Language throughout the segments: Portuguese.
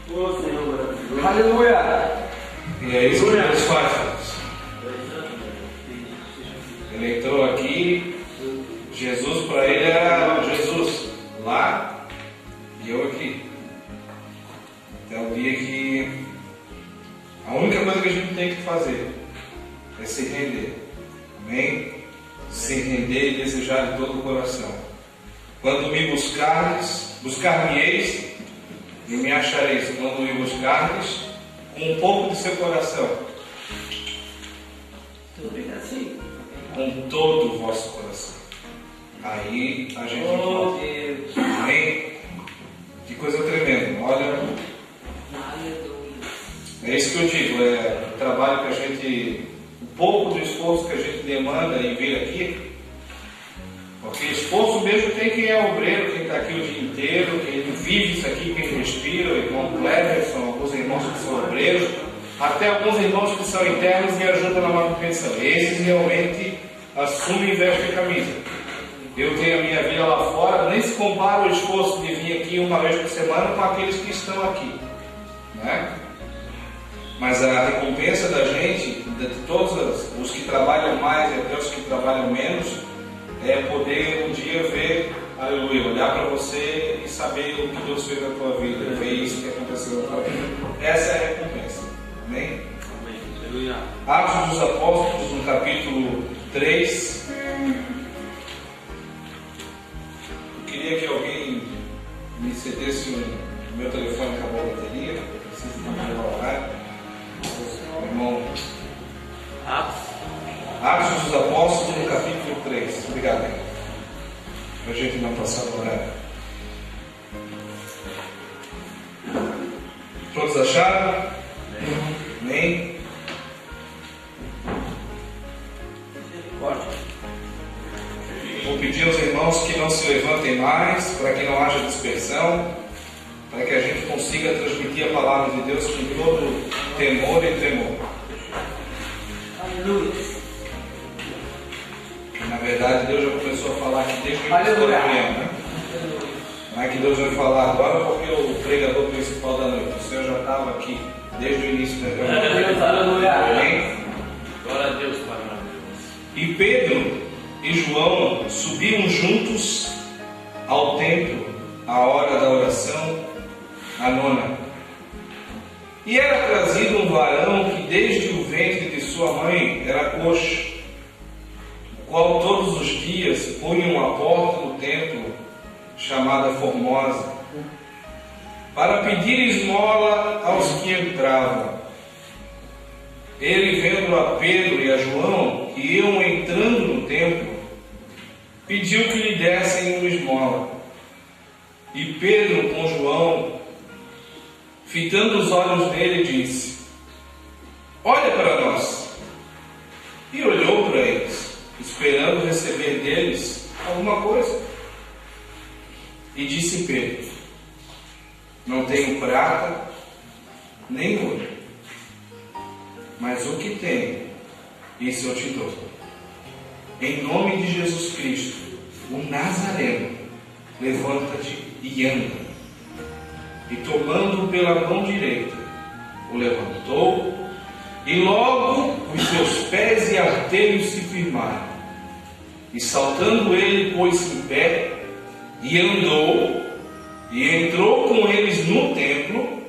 Ô Senhor maravilhoso. Aleluia. E é isso que Deus faz, irmãos. Ele entrou aqui, Jesus para ele era Jesus lá e eu aqui. Até o dia que a única coisa que a gente tem que fazer é se render. Amém? Se render e desejar de todo o coração. Quando me buscar-me-eis e me achareis. Quando me buscardes com um pouco de seu coração. Assim. Com todo o vosso coração. Aí a gente Oh encontra. Deus. Amém? Que coisa tremenda. Olha, é isso que eu digo. É o trabalho que a gente, o pouco do esforço que a gente demanda em vir aqui. Porque esforço mesmo tem quem é obreiro, quem está aqui o dia inteiro, quem vive isso aqui, quem respira, o irmão Cleverson, alguns irmãos que são obreiros, até alguns irmãos que são internos e ajudam na manutenção. Esses realmente assumem e vestem a camisa. Eu tenho a minha vida lá fora, nem se compara o esforço de vir aqui uma vez por semana com aqueles que estão aqui, né? Mas a recompensa da gente, de todos os que trabalham mais e até os que trabalham menos, é poder um dia ver, aleluia, olhar para você e saber o que Deus fez na tua vida, ver isso que aconteceu na tua vida. Essa é a recompensa. Amém? Amém. Aleluia. Atos dos Apóstolos, no capítulo 3. Eu queria que alguém me cedesse o meu telefone, acabou a bateria, eu preciso de um horário. Irmão. Atos dos Apóstolos, no capítulo 3. Obrigado, irmão. Para a gente não passar o horário. Todos acharam? Amém? Vou pedir aos irmãos que não se levantem mais, para que não haja dispersão, para que a gente consiga transmitir a palavra de Deus com todo temor e tremor. Aleluia. Na verdade, Deus já começou a falar aqui desde o início da reunião, né? Não é que Deus vai falar agora porque o pregador principal da noite. O Senhor já estava aqui desde o início da reunião. Amém? Glória a Deus, Pai maravilhoso. E Pedro e João subiam juntos ao templo, à hora da oração, a 9ª. E era trazido um varão que desde o ventre de sua mãe era coxo, o qual todos os dias punham à porta do templo, chamada Formosa, para pedir esmola aos que entravam. Ele, vendo a Pedro e a João, que iam entrando no templo, pediu que lhe dessem uma esmola. E Pedro, com João, fitando os olhos nele, disse: Olha para nós. E olhou para eles, esperando receber deles alguma coisa. E disse Pedro: Não tenho prata nem ouro, mas o que tenho, isso eu te dou. Em nome de Jesus Cristo, o Nazareno, levanta-te e anda. E tomando-o pela mão direita, o levantou, e logo os seus pés e artelhos se firmaram. E saltando ele, pôs-se em pé, e andou, e entrou com eles no templo,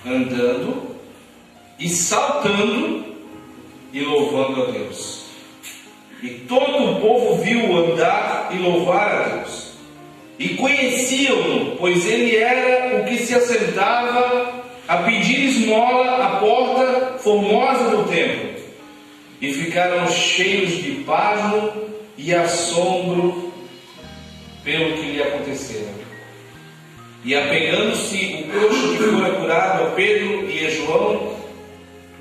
andando, e saltando, e louvando a Deus. E todo o povo viu-o andar e louvar a Deus. E conheciam-no, pois ele era o que se assentava a pedir esmola à porta formosa do templo. E ficaram cheios de pasmo e assombro pelo que lhe acontecera. E apegando-se o coxo que fora curado a Pedro e a João,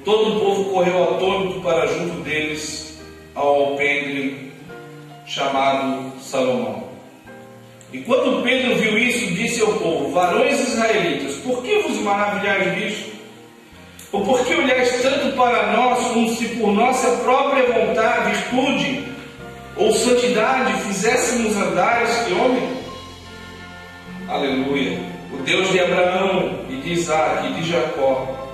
todo o povo correu atônito para junto deles ao alpendre chamado Salomão. E quando Pedro viu isso, disse ao povo: Varões israelitas, por que vos maravilhais disto? Ou por que olhais tanto para nós, como se por nossa própria vontade, virtude ou santidade fizéssemos andar este homem? Aleluia! O Deus de Abraão e de Isaac e de Jacó,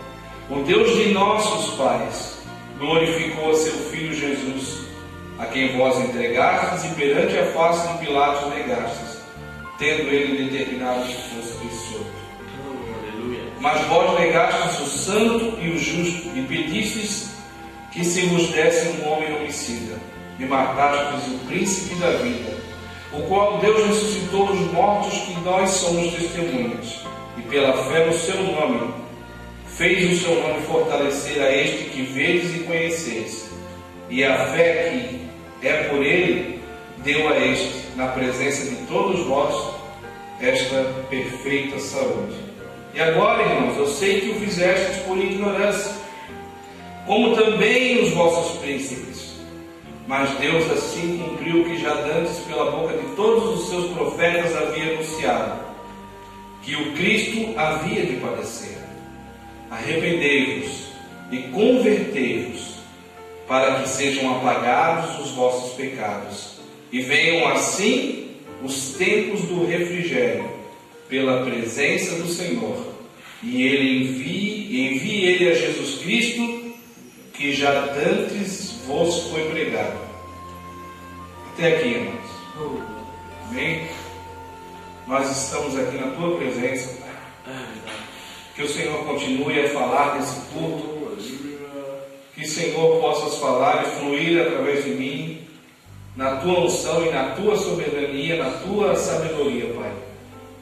o Deus de nossos pais, glorificou a seu Filho Jesus, a quem vós entregastes e perante a face de Pilatos negastes, tendo ele determinado que fosse solto. Aleluia. Mas vós negastes o santo e o justo, e pedistes que se vos desse um homem homicida, e matastes o príncipe da vida, o qual Deus ressuscitou dos mortos, que nós somos testemunhas, e pela fé no seu nome, fez o seu nome fortalecer a este que vedes e conheceis, e a fé que é por ele, deu a este, na presença de todos vós, esta perfeita saúde. E agora, irmãos, eu sei que o fizestes por ignorância, como também os vossos príncipes. Mas Deus assim cumpriu o que já dantes pela boca de todos os seus profetas havia anunciado, que o Cristo havia de padecer. Arrependei-vos e convertei-vos, para que sejam apagados os vossos pecados, e venham assim os tempos do refrigério, pela presença do Senhor, e ele envie ele a Jesus Cristo, que já dantes vos foi pregado. Até aqui, irmãos. Amém? Nós estamos aqui na tua presença, Pai. Que o Senhor continue a falar desse culto, que o Senhor possa falar e fluir através de mim, na tua unção e na tua soberania, na tua sabedoria, Pai.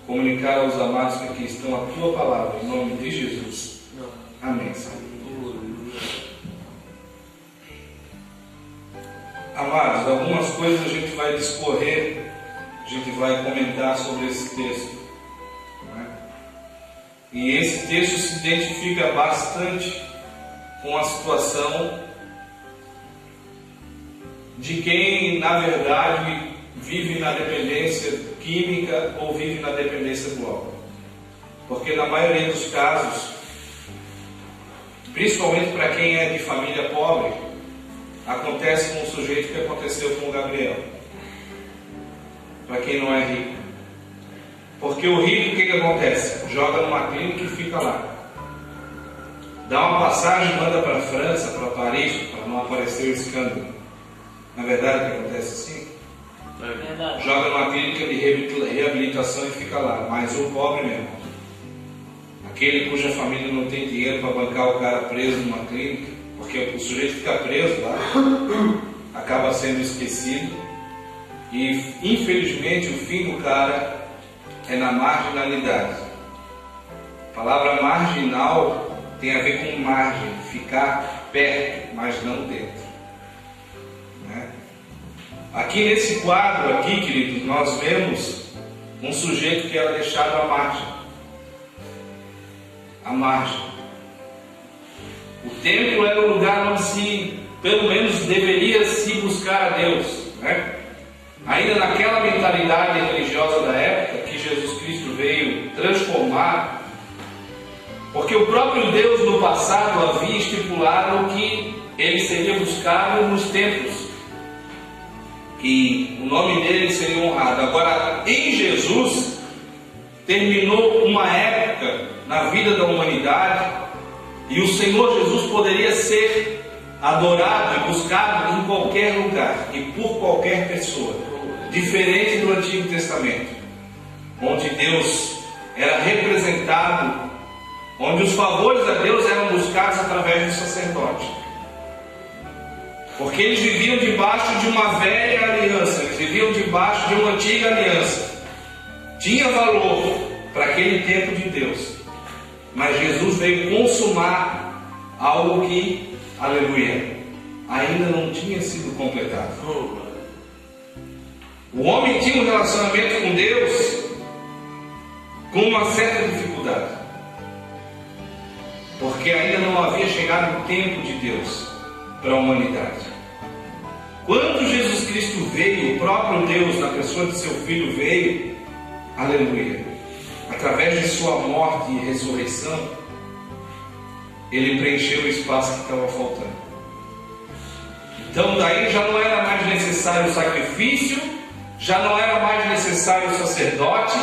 Comunicar aos amados que aqui estão a tua palavra, em nome de Jesus. Amém, Senhor. Amados, algumas coisas a gente vai discorrer, a gente vai comentar sobre esse texto, né? E esse texto se identifica bastante com a situação de quem, na verdade, vive na dependência química ou vive na dependência do álcool. Porque na maioria dos casos, principalmente para quem é de família pobre, acontece com o sujeito que aconteceu com o Gabriel. Para quem não é rico. Porque o rico, o que acontece? Joga numa clínica e fica lá. Dá uma passagem, manda para a França, para Paris, para não aparecer o escândalo. Na verdade, o que acontece assim? Joga numa clínica de reabilitação e fica lá. Mas o pobre mesmo, aquele cuja família não tem dinheiro para bancar o cara preso numa clínica, porque o sujeito fica preso lá, acaba sendo esquecido, e infelizmente o fim do cara é na marginalidade. A palavra marginal tem a ver com margem, ficar perto, mas não dentro, né? Aqui nesse quadro aqui, queridos, nós vemos um sujeito que era deixado à margem. À margem. O templo era o lugar onde se, pelo menos, deveria se buscar a Deus, né? Ainda naquela mentalidade religiosa da época que Jesus Cristo veio transformar, porque o próprio Deus no passado havia estipulado que ele seria buscado nos templos, que o nome dele seria honrado. Agora, em Jesus, terminou uma época na vida da humanidade e o Senhor Jesus poderia ser adorado e buscado em qualquer lugar e por qualquer pessoa, diferente do Antigo Testamento, onde Deus era representado, onde os favores a Deus eram buscados através do sacerdote, porque eles viviam debaixo de uma velha aliança, eles viviam debaixo de uma antiga aliança, tinha valor para aquele tempo de Deus. Mas Jesus veio consumar algo que, aleluia, ainda não tinha sido completado. O homem tinha um relacionamento com Deus com uma certa dificuldade, porque ainda não havia chegado o tempo de Deus para a humanidade. Quando Jesus Cristo veio, o próprio Deus, na pessoa de seu Filho, veio, aleluia, através de sua morte e ressurreição, ele preencheu o espaço que estava faltando. Então daí já não era mais necessário o sacrifício, já não era mais necessário o sacerdote,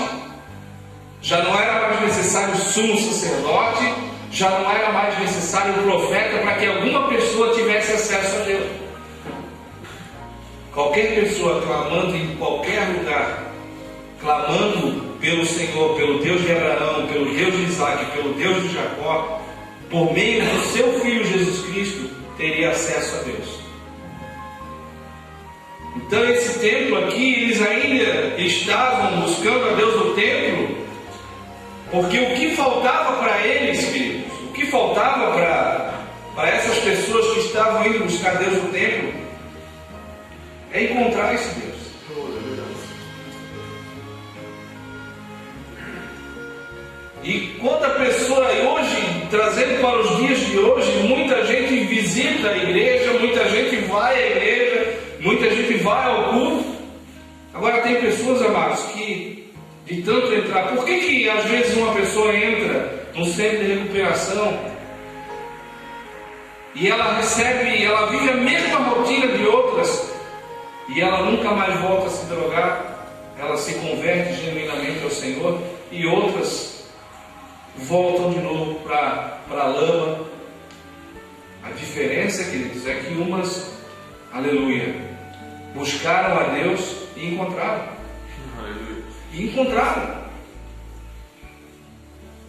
já não era mais necessário o sumo sacerdote, já não era mais necessário o profeta para que alguma pessoa tivesse acesso a Deus. Qualquer pessoa clamando em qualquer lugar, clamando pelo Senhor, pelo Deus de Abraão, pelo Deus de Isaac, pelo Deus de Jacó, por meio do seu Filho Jesus Cristo, teria acesso a Deus. Então esse templo aqui, eles ainda estavam buscando a Deus no templo, porque o que faltava para eles, queridos, o que faltava para essas pessoas que estavam indo buscar Deus no templo, é encontrar esse Deus. E quando a pessoa hoje, trazendo para os dias de hoje, muita gente visita a igreja, muita gente vai à igreja, muita gente vai ao culto. Agora tem pessoas, amados, que de tanto entrar, por que às vezes uma pessoa entra no centro de recuperação e ela recebe, ela vive a mesma rotina de outras e ela nunca mais volta a se drogar, ela se converte genuinamente ao Senhor, e outras voltam de novo para a lama? A diferença, queridos, é que umas, aleluia, buscaram a Deus e encontraram. Aleluia. E encontraram.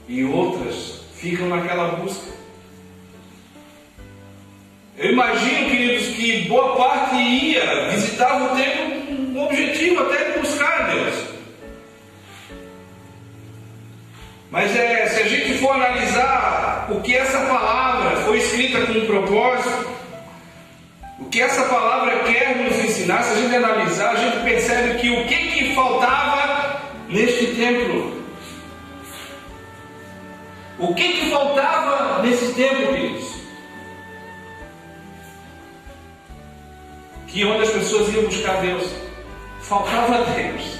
E outras ficam naquela busca. Eu imagino, queridos, que boa parte ia, visitava o templo com o objetivo até de buscar a Deus. Mas se a gente for analisar o que essa palavra foi escrita com um propósito, o que essa palavra quer nos ensinar, se a gente analisar, a gente percebe que o que faltava neste templo? O que faltava nesse templo, queridos? Que onde as pessoas iam buscar Deus, faltava Deus.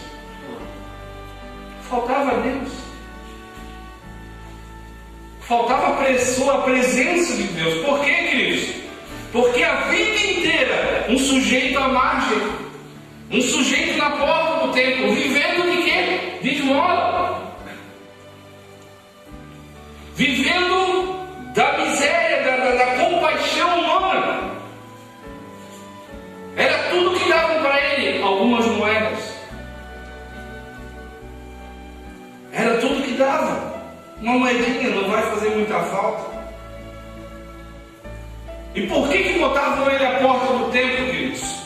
Faltava Deus. Faltava a presença de Deus. Por quê, queridos? Porque a vida inteira, um sujeito à margem, um sujeito na porta do templo, vivendo de quê? De esmola. Vivendo da miséria, da compaixão humana. Era tudo que davam para ele, algumas moedas. Era tudo que dava. Uma moedinha não vai fazer muita falta. E por que botavam ele à porta do templo, queridos?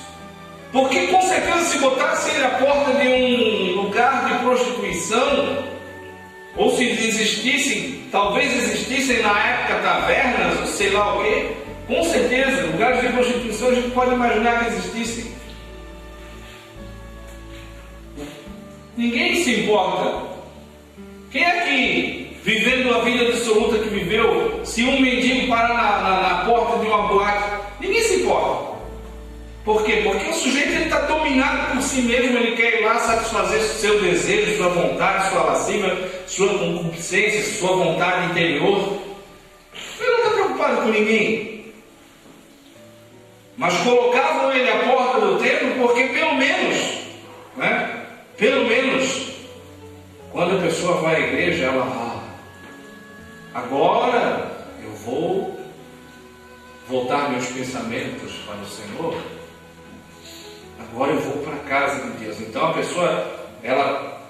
Porque com certeza se botasse ele à porta de um lugar de prostituição, ou se existissem, talvez existissem na época tavernas, ou sei lá o quê, com certeza, lugares de prostituição a gente pode imaginar que existissem. Ninguém se importa. Quem é que, vivendo a vida absoluta que viveu, se um mendigo parar na porta de uma boate, ninguém se importa. Por quê? Porque o sujeito está dominado por si mesmo, ele quer ir lá satisfazer seu desejo, sua vontade, sua lascívia, sua concupiscência, sua vontade interior. Ele não está preocupado com ninguém. Mas colocavam ele à porta do templo porque pelo menos, quando a pessoa vai à igreja, ela agora eu vou voltar meus pensamentos para o Senhor, agora eu vou para a casa de Deus. Então a pessoa, ela,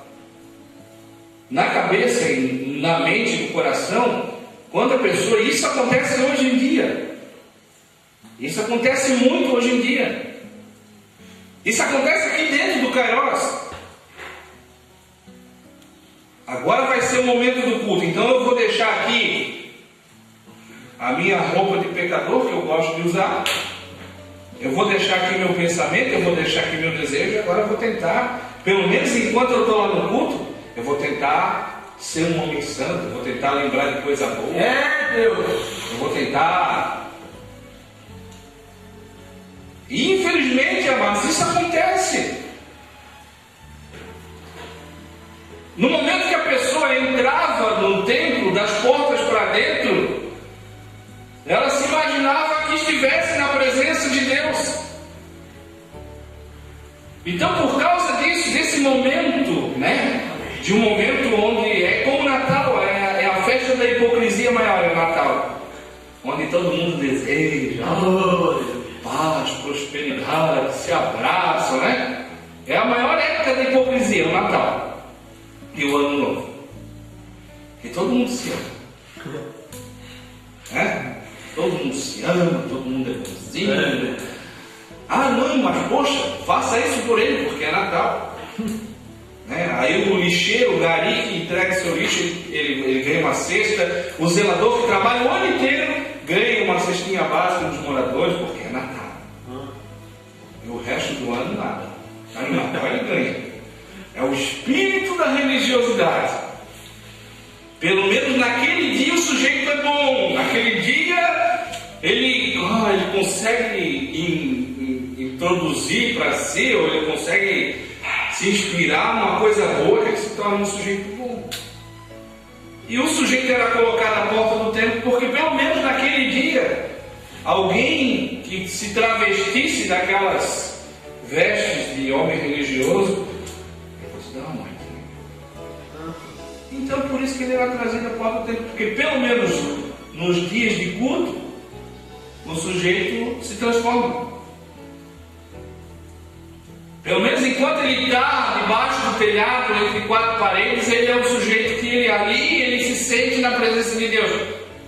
na cabeça e na mente, no coração, quando a pessoa, isso acontece hoje em dia. Isso acontece muito hoje em dia. Isso acontece aqui dentro do Kairos. Agora vai ser o momento do culto. Então eu vou deixar aqui a minha roupa de pecador, que eu gosto de usar. Eu vou deixar aqui meu pensamento, eu vou deixar aqui meu desejo. Agora eu vou tentar, pelo menos enquanto eu estou lá no culto, eu vou tentar ser um homem santo. Eu vou tentar lembrar de coisa boa. Deus! Eu vou tentar... E infelizmente, amados, isso acontece. No momento que a pessoa entrava no templo, das portas para dentro, ela se imaginava que estivesse na presença de Deus. Então, por causa disso, desse momento, de um momento onde é da hipocrisia maior é o Natal, onde todo mundo deseja paz, prosperidade, se abraçam, né? É a maior época da hipocrisia, o Natal e o Ano Novo. Que todo mundo se ama. Né? Todo mundo se ama, todo mundo é bonzinho. Ah, não, mas poxa, faça isso por ele, porque é Natal. Né? Aí o lixeiro, o gari que entrega seu lixo, ele ganha uma cesta. O zelador que trabalha o ano inteiro ganha uma cestinha básica dos moradores, porque é Natal. E o resto do ano nada. Aí no Natal ele ganha. É o espírito da religiosidade. Pelo menos naquele dia o sujeito é bom. Naquele dia ele consegue introduzir para si, ou ele consegue se inspirar numa coisa boa que ele se torna um sujeito bom. E o sujeito era colocado à porta do templo porque pelo menos naquele dia alguém que se travestisse daquelas vestes de homem religioso, eu vou te dar uma mãe. Então por isso que ele era trazido à porta do templo, porque pelo menos nos dias de culto o sujeito se transforma. Pelo menos enquanto ele está debaixo do telhado, entre quatro paredes, ele é um sujeito que ele se sente na presença de Deus.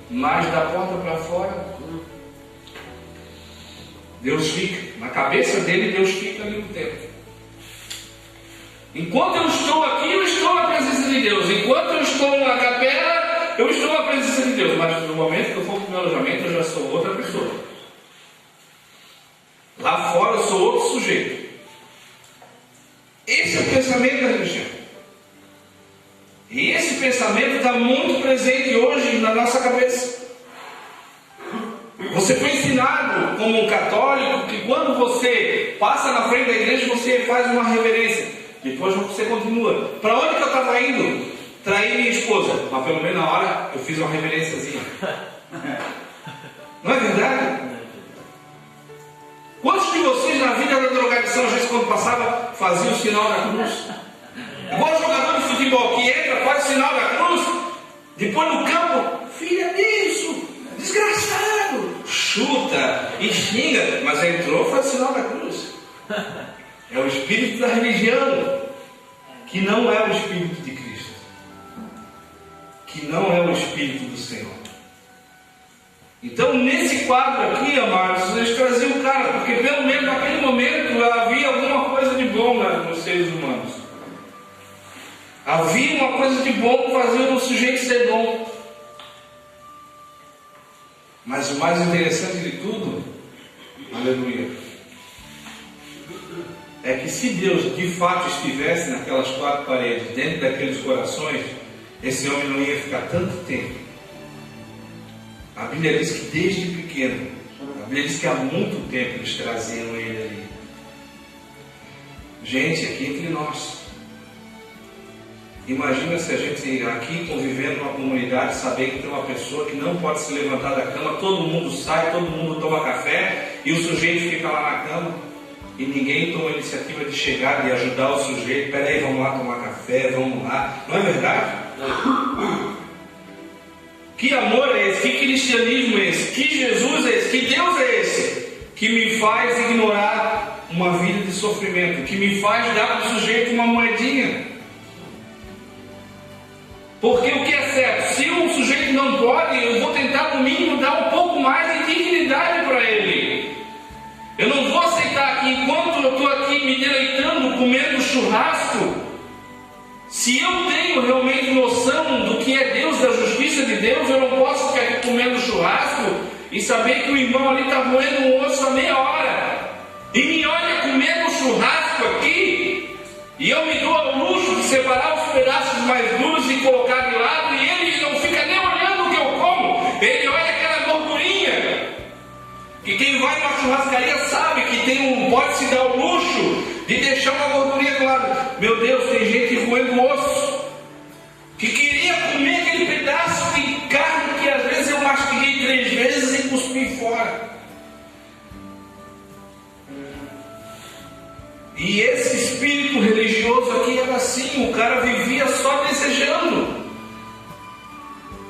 Mas da porta para fora, Deus fica. Na cabeça dele, Deus fica ali no templo. Enquanto eu estou aqui, eu estou na presença de Deus. Enquanto eu estou na capela, eu estou na presença de Deus. Mas no momento que eu for para o meu alojamento, eu já sou outra pessoa. Lá fora eu sou outro sujeito. Esse é o pensamento da religião. E esse pensamento está muito presente hoje na nossa cabeça. Você foi ensinado como um católico que quando você passa na frente da igreja você faz uma reverência. Depois você continua. Para onde que eu estava indo? Trair minha esposa. Mas pelo menos na hora eu fiz uma reverênciazinha. Não é verdade? Quantos de vocês na vida da drogadição, às vezes quando passava, faziam o sinal da cruz? Igual jogador de futebol que entra, faz o sinal da cruz, depois no campo, filha disso, desgraçado, chuta e xinga, mas entrou, faz o sinal da cruz. É o espírito da religião, que não é o espírito de Cristo, que não é o espírito do Senhor. Então, nesse quadro aqui, amados, eles traziam o cara, porque pelo menos naquele momento havia alguma coisa de bom nos seres humanos. Havia uma coisa de bom que fazia o sujeito ser bom. Mas o mais interessante de tudo, aleluia, é que se Deus de fato estivesse naquelas quatro paredes, dentro daqueles corações, esse homem não ia ficar tanto tempo. A Bíblia diz que desde pequeno, a Bíblia diz que há muito tempo eles traziam ele ali. Gente, aqui entre nós, imagina se a gente aqui convivendo numa comunidade, saber que tem uma pessoa que não pode se levantar da cama, todo mundo sai, todo mundo toma café e o sujeito fica lá na cama e ninguém toma a iniciativa de chegar e ajudar o sujeito. Peraí, vamos lá tomar café, vamos lá. Não é verdade? Que amor é esse? Que cristianismo é esse? Que Jesus é esse? Que Deus é esse? Que me faz ignorar uma vida de sofrimento, que me faz dar para o sujeito uma moedinha. Porque o que é certo? Se um sujeito não pode, eu vou tentar no mínimo dar um pouco mais de dignidade para ele. Eu não vou aceitar que enquanto eu estou aqui me deleitando, comendo churrasco, se eu tenho realmente noção do que é Deus, da justiça de Deus, eu não posso ficar aqui comendo churrasco e saber que o irmão ali está moendo um osso há meia hora e me olha comendo churrasco aqui e eu me dou ao luxo de separar os pedaços mais duros e colocar de lado e ele não fica nem olhando o que eu como, ele olha aquela gordurinha. Que quem vai numa churrascaria sabe que pode se dar o luxo de deixar uma gordurinha do lado. Meu Deus, tem gente roendo osso que queria comer aquele pedaço de carne que às vezes eu mastiguei 3 vezes e cuspi fora. E esse espírito religioso aqui era assim, o cara vivia só desejando.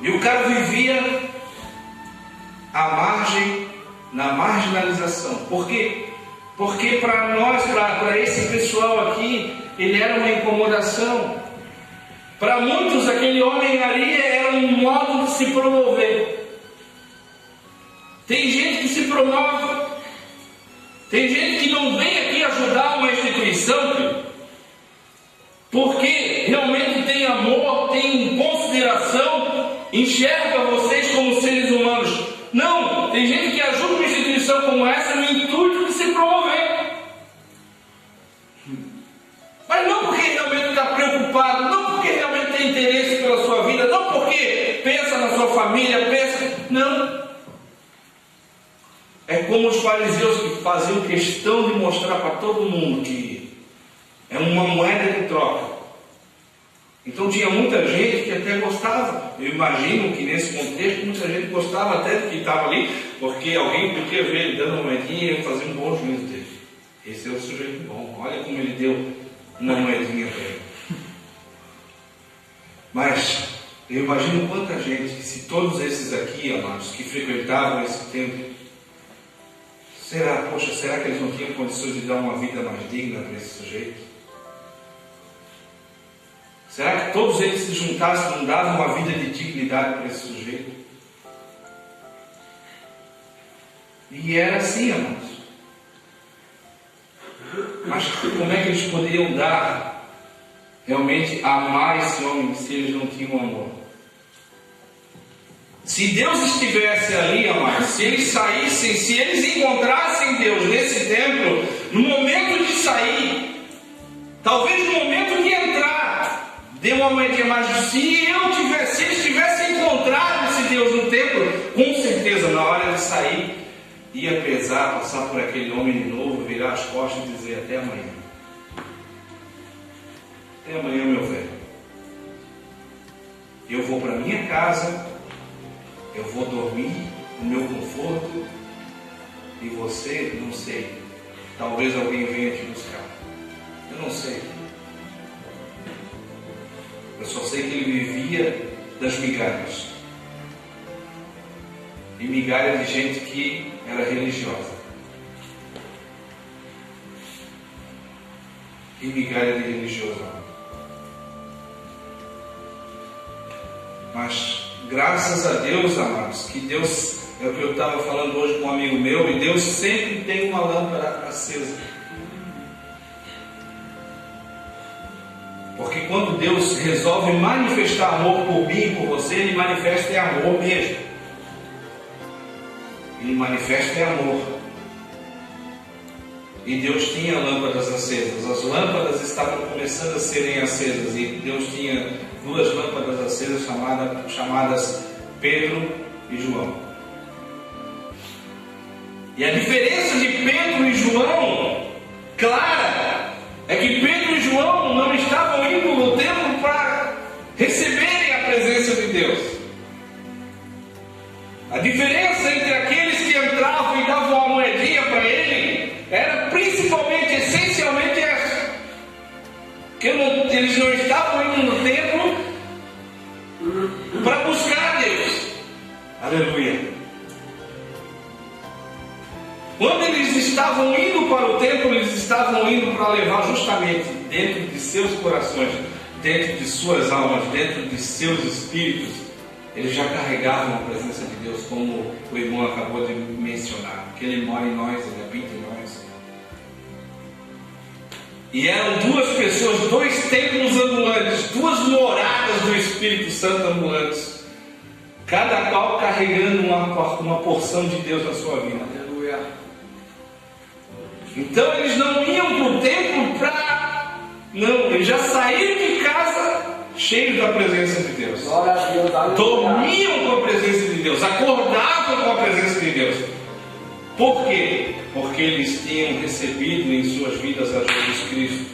E o cara vivia à margem, na marginalização. Por quê? Porque para nós, para esse pessoal aqui, ele era uma incomodação. Para muitos, aquele homem ali era um modo de se promover. Tem gente que se promove. Tem gente que não vem aqui ajudar uma instituição porque realmente tem amor, tem consideração, enxerga vocês como seres humanos. Não, tem gente que ajuda uma instituição como essa no intuito de se promover. Mas não porque realmente está preocupado, não porque realmente tem interesse pela sua vida, não porque pensa na sua família, não. É como os fariseus que faziam questão de mostrar para todo mundo que é uma moeda de troca. Então tinha muita gente que até gostava. Eu imagino que nesse contexto muita gente gostava até do que estava ali, porque alguém podia ver ele dando uma moedinha e fazer um bom juízo dele. Esse é o sujeito bom. Olha como ele deu uma moedinha para ele. Mas eu imagino quanta gente, que se todos esses aqui, amados, que frequentavam esse templo, será que eles não tinham condições de dar uma vida mais digna para esse sujeito? Será que todos eles se juntassem não davam uma vida de dignidade para esse sujeito? E era assim, amados. Mas como é que eles poderiam dar, realmente amar esse homem, se eles não tinham amor? Se Deus estivesse ali, amados, se eles saíssem, se eles encontrassem Deus nesse templo, no momento de sair, talvez no momento de entrar, dê uma moedinha mais. Se eles tivessem encontrado esse Deus no templo, com certeza na hora de sair, ia pesar, passar por aquele homem de novo, virar as costas e dizer: até amanhã. Até amanhã, meu velho. Eu vou para minha casa, eu vou dormir no meu conforto, e você, não sei, talvez alguém venha te buscar. Eu não sei. Eu só sei que ele vivia das migalhas. E migalha de gente que era religiosa. E migalha de religioso. Mas, graças a Deus, amados, que Deus, é o que eu estava falando hoje com um amigo meu, e Deus sempre tem uma lâmpada acesa. Porque quando Deus resolve manifestar amor por mim e por você, Ele manifesta amor mesmo. Ele manifesta amor. E Deus tinha lâmpadas acesas. As lâmpadas estavam começando a serem acesas. E Deus tinha duas lâmpadas acesas chamadas Pedro e João. E a diferença de Pedro e João, clara, é que Pedro e João não estavam indo no templo para receberem a presença de Deus. A diferença entre aqueles que entravam e davam uma moedinha para ele era principalmente, essencialmente essa: que eles não estavam indo no templo para buscar a Deus. Aleluia. Quando eles estavam indo para o templo, eles estavam indo para levar justamente dentro de seus corações, dentro de suas almas, dentro de seus espíritos, eles já carregavam a presença de Deus, como o irmão acabou de mencionar, que Ele mora em nós, Ele habita em nós. E eram duas pessoas, dois templos ambulantes, duas moradas do Espírito Santo ambulantes, cada qual carregando uma porção de Deus na sua vida. Aleluia. Então eles não iam para o templo para... Não, eles já saíram de casa cheios da presença de Deus. Glória a Deus, aleluia. Dormiam com a presença de Deus, acordavam com a presença de Deus. Por quê? Porque eles tinham recebido em suas vidas a Jesus Cristo.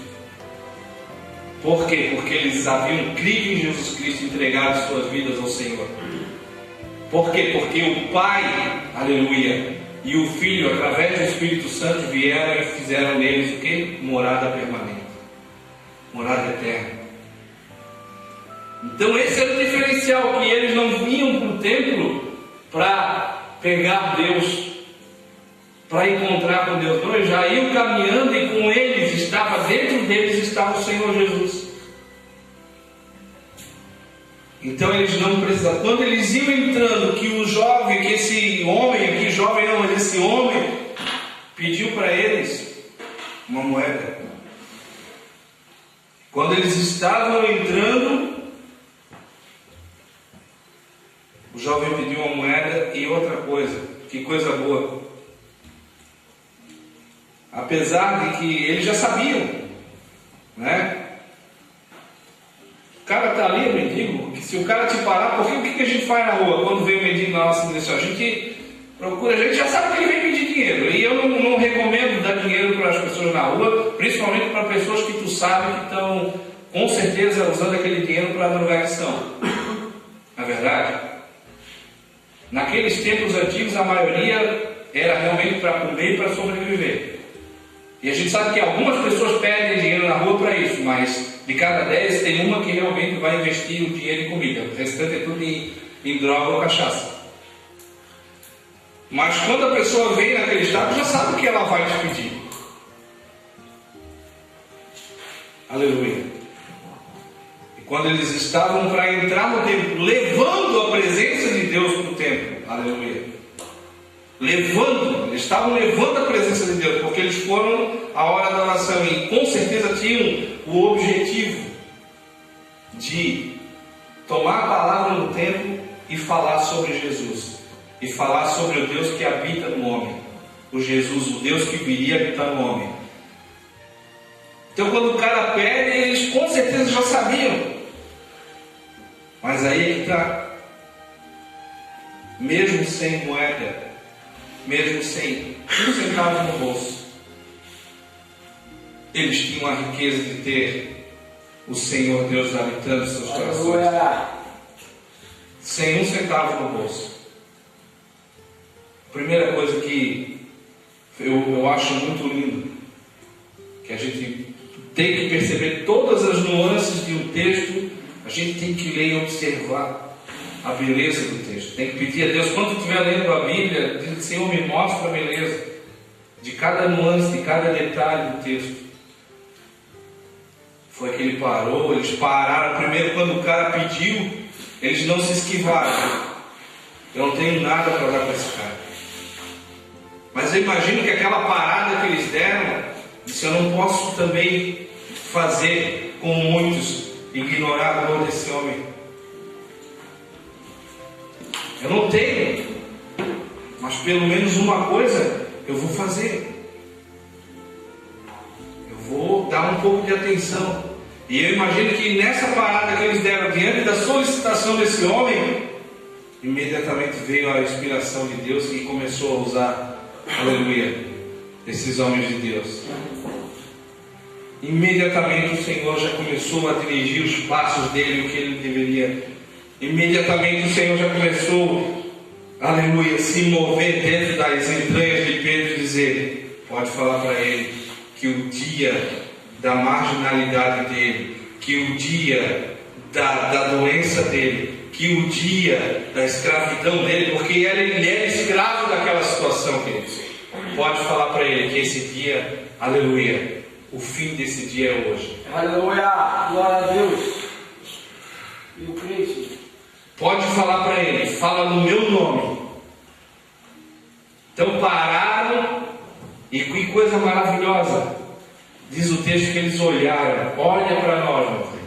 Por quê? Porque eles haviam crido em Jesus Cristo e entregado suas vidas ao Senhor. Por quê? Porque o Pai, aleluia, e o Filho, através do Espírito Santo, vieram e fizeram neles o quê? Morada permanente, morada eterna. Então esse era o diferencial, que eles não vinham para o templo para pegar Deus, para encontrar com Deus, não, eles já iam caminhando e com eles, dentro deles estava o Senhor Jesus. Então eles não precisavam, quando eles iam entrando, que o jovem, que esse homem, aqui jovem não, mas esse homem pediu para eles uma moeda. Quando eles estavam entrando, o jovem pediu uma moeda e outra coisa, que coisa boa. Apesar de que eles já sabiam, né? O cara está ali, o mendigo, que se o cara te parar, porque o que a gente faz na rua quando vem o mendigo na nossa direção? A gente procura, a gente já sabe que ele vem pedir dinheiro. E eu não recomendo dar dinheiro para as pessoas na rua, principalmente para pessoas que tu sabe que estão com certeza usando aquele dinheiro para drogação. Na verdade, naqueles tempos antigos a maioria era realmente para comer e para sobreviver. E a gente sabe que algumas pessoas pedem dinheiro na rua para isso, mas de cada 10 tem uma que realmente vai investir o dinheiro em comida. O restante é tudo em droga ou cachaça. Mas quando a pessoa vem naquele estado, já sabe o que ela vai te pedir. Aleluia. E quando eles estavam para entrar no templo, levando a presença de Deus para o templo, aleluia. Eles estavam levando a presença de Deus, porque eles foram à hora da oração e com certeza tinham o objetivo de tomar a palavra no templo e falar sobre Jesus, e falar sobre o Deus que habita no homem, o Jesus, o Deus que viria habitar no homem. Então quando o cara pede, eles com certeza já sabiam, mas aí é que está, mesmo sem moeda, mesmo sem um centavo no bolso, eles tinham a riqueza de ter o Senhor Deus habitando em seus corações. Sem um centavo no bolso. Primeira coisa que eu acho muito lindo, que a gente tem que perceber todas as nuances de um texto, a gente tem que ler e observar a beleza do texto. Tem que pedir a Deus, quando estiver lendo a Bíblia, diz: Senhor, me mostra a beleza de cada nuance, de cada detalhe do texto. Foi que ele parou, eles pararam. Primeiro, quando o cara pediu, eles não se esquivaram. Eu não tenho nada para dar para esse cara. Mas eu imagino que aquela parada que eles deram, disse: eu não posso também fazer como muitos, ignorar a dor desse homem. Eu não tenho, mas pelo menos uma coisa eu vou fazer. Eu vou dar um pouco de atenção. E eu imagino que nessa parada que eles deram, diante da solicitação desse homem, imediatamente veio a inspiração de Deus e começou a usar, aleluia, esses homens de Deus. Imediatamente o Senhor já começou a dirigir os passos dele, o que ele deveria. Imediatamente o Senhor já começou, aleluia, se mover dentro das entranhas de Pedro e dizer: pode falar para ele que o dia da marginalidade dele, que o dia da doença dele, que o dia da escravidão dele, porque ele era escravo daquela situação, queridos. Pode falar para ele que esse dia, aleluia, o fim desse dia é hoje. Aleluia, glória a Deus. E o Cristo. Pode falar para ele, fala no meu nome. Então pararam, e que coisa maravilhosa. Diz o texto que eles olharam. Olha para nós, meu filho.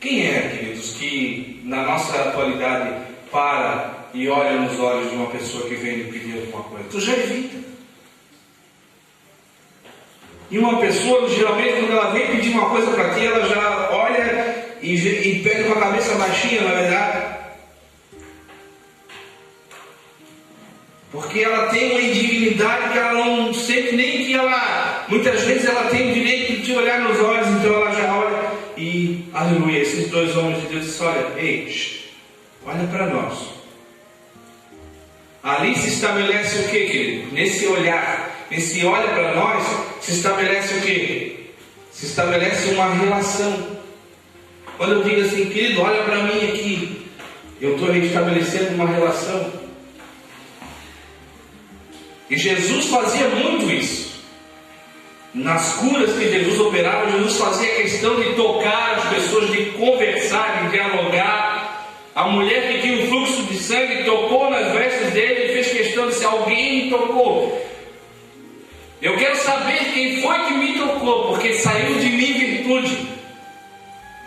Quem é, queridos, que na nossa atualidade para e olha nos olhos de uma pessoa que vem lhe pedir alguma coisa? Tu já evita. E uma pessoa, geralmente, quando ela vem pedir uma coisa para ti, ela já olha e pede com a cabeça baixinha, na verdade. Porque ela tem uma indignidade que ela não sente nem que ela... Muitas vezes ela tem o direito de te olhar nos olhos, então ela já olha e... Aleluia, esses dois homens de Deus dizem: olha, ei, olha para nós. Ali se estabelece o que, querido? Nesse olhar, nesse olha para nós, se estabelece o que? Se estabelece uma relação. Quando eu digo assim, querido, olha para mim aqui, eu estou estabelecendo uma relação. E Jesus fazia muito isso. Nas curas que Jesus operava, Jesus fazia questão de tocar as pessoas, de conversar, de dialogar. A mulher que tinha um fluxo de sangue tocou nas vestes dele e fez questão de se alguém me tocou. Eu quero saber quem foi que me tocou, porque saiu de mim virtude.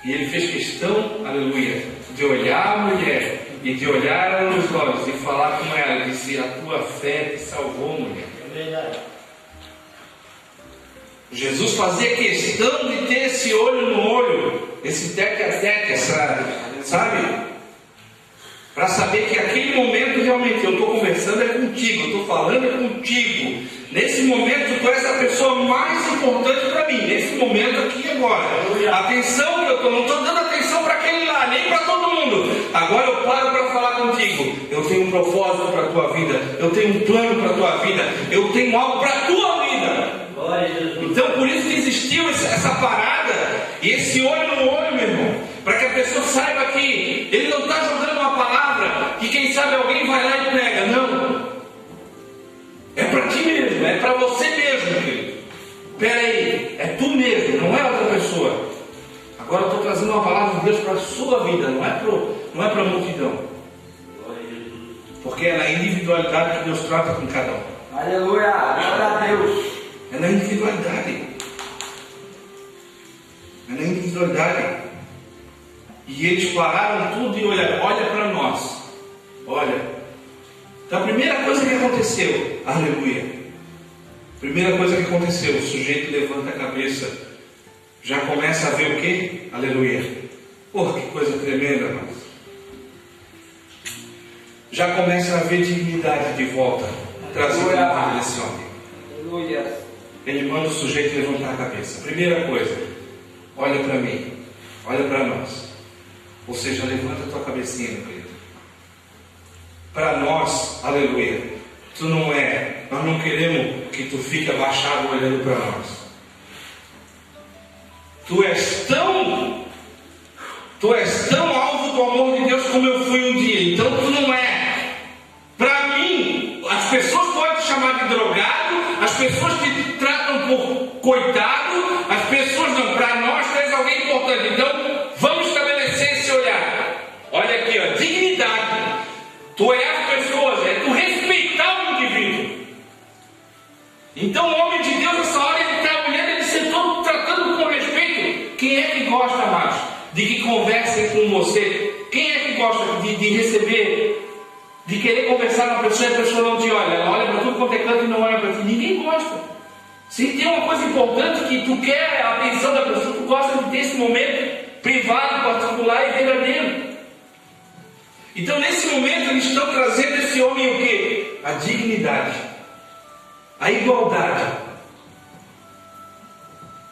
E ele fez questão, aleluia, de olhar a mulher e de olhar ela nos olhos e falar com ela. E disse: a tua fé te salvou, mulher. É verdade. Jesus fazia questão de ter esse olho no olho, esse tete a tete, sabe? Para saber que aquele momento realmente eu estou conversando é contigo, eu estou falando é contigo. Nesse momento tu és a pessoa mais importante para mim, nesse momento aqui e agora. Atenção que eu não estou dando atenção para aquele lá, nem para todo mundo. Agora eu paro para falar contigo. Eu tenho um propósito para a tua vida, eu tenho um plano para a tua vida, eu tenho algo para a tua vida. Então por isso que existiu essa parada e esse olho no olho, meu irmão, para que a pessoa saiba que ele não está jogando uma palavra que quem sabe alguém vai lá e prega. Não, é para ti mesmo, é para você mesmo, querido. Espera aí, é tu mesmo, não é outra pessoa. Agora eu estou trazendo uma palavra de Deus para a sua vida, não é para a multidão, porque é na individualidade que Deus trata com cada um. Aleluia, glória a Deus. É na individualidade. É na individualidade. E eles pararam tudo e olha para nós. Olha. Então a primeira coisa que aconteceu, aleluia. Primeira coisa que aconteceu, o sujeito levanta a cabeça. Já começa a ver o quê? Aleluia. Porra, que coisa tremenda, irmãos. Já começa a ver dignidade de volta. Trazida na vida desse homem. Aleluia. Ele manda o sujeito levantar a cabeça. Primeira coisa, olha para mim, olha para nós. Ou seja, levanta a tua cabecinha, meu querido. Para nós, aleluia, nós não queremos que tu fique abaixado olhando para nós. Tu és tão alvo do amor de Deus como eu fui um dia. Então tu não é. Para mim, as pessoas podem te chamar de drogado, as pessoas te tratam por coitado, as pessoas não. Para nós tu és alguém importante. Então vamos estabelecer esse olhar. Olha aqui, ó, dignidade. Tu é as pessoas, é tu respeitar o indivíduo. Então o homem de Deus, nessa hora, ele está olhando, ele sentou tratando com respeito. Quem é que gosta mais de que conversem com você? Quem é que gosta de receber, de querer conversar com a pessoa e a pessoa não te olha? Ela olha para tudo quanto é canto e não olha para ti. Ninguém gosta. Se tem uma coisa importante que tu quer a atenção da pessoa, tu gosta de ter esse momento privado, particular e verdadeiro. Então nesse momento eles estão trazendo esse homem o quê? A dignidade, a igualdade.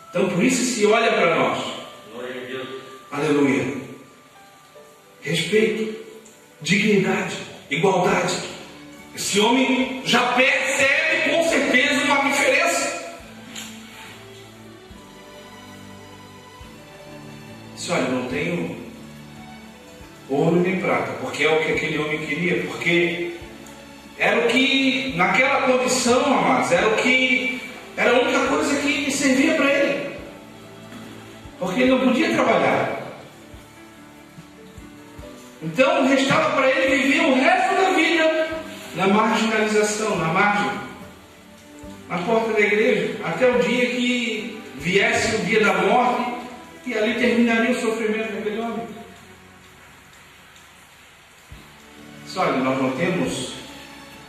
Então por isso se olha para nós. Glória a Deus. Aleluia. Respeito, dignidade, igualdade. Esse homem já percebe com certeza uma diferença. Disse: olha, não tenho ouro nem prata, porque é o que aquele homem queria, porque era o que, naquela condição, amados, era a única coisa que servia para ele, porque ele não podia trabalhar. Então restava para ele viver o resto da vida na marginalização, na margem, na porta da igreja, até o dia que viesse o dia da morte, e ali terminaria o sofrimento daquele homem. Olha, nós não temos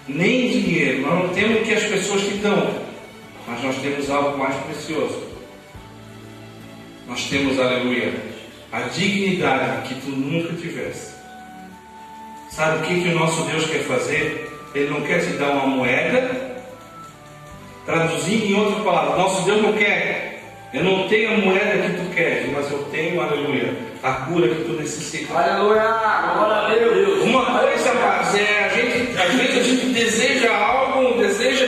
nem dinheiro, nós não temos o que as pessoas te dão, mas nós temos algo mais precioso. Nós temos, aleluia, a dignidade que tu nunca tivesse. Sabe o que o nosso Deus quer fazer? Ele não quer te dar uma moeda. Traduzindo em outras palavras, nosso Deus não quer. Eu não tenho a moeda que tu queres, mas eu tenho, aleluia, a cura que tu necessitas. Aleluia, glória a Deus. Uma coisa, mas às vezes a gente deseja algo, deseja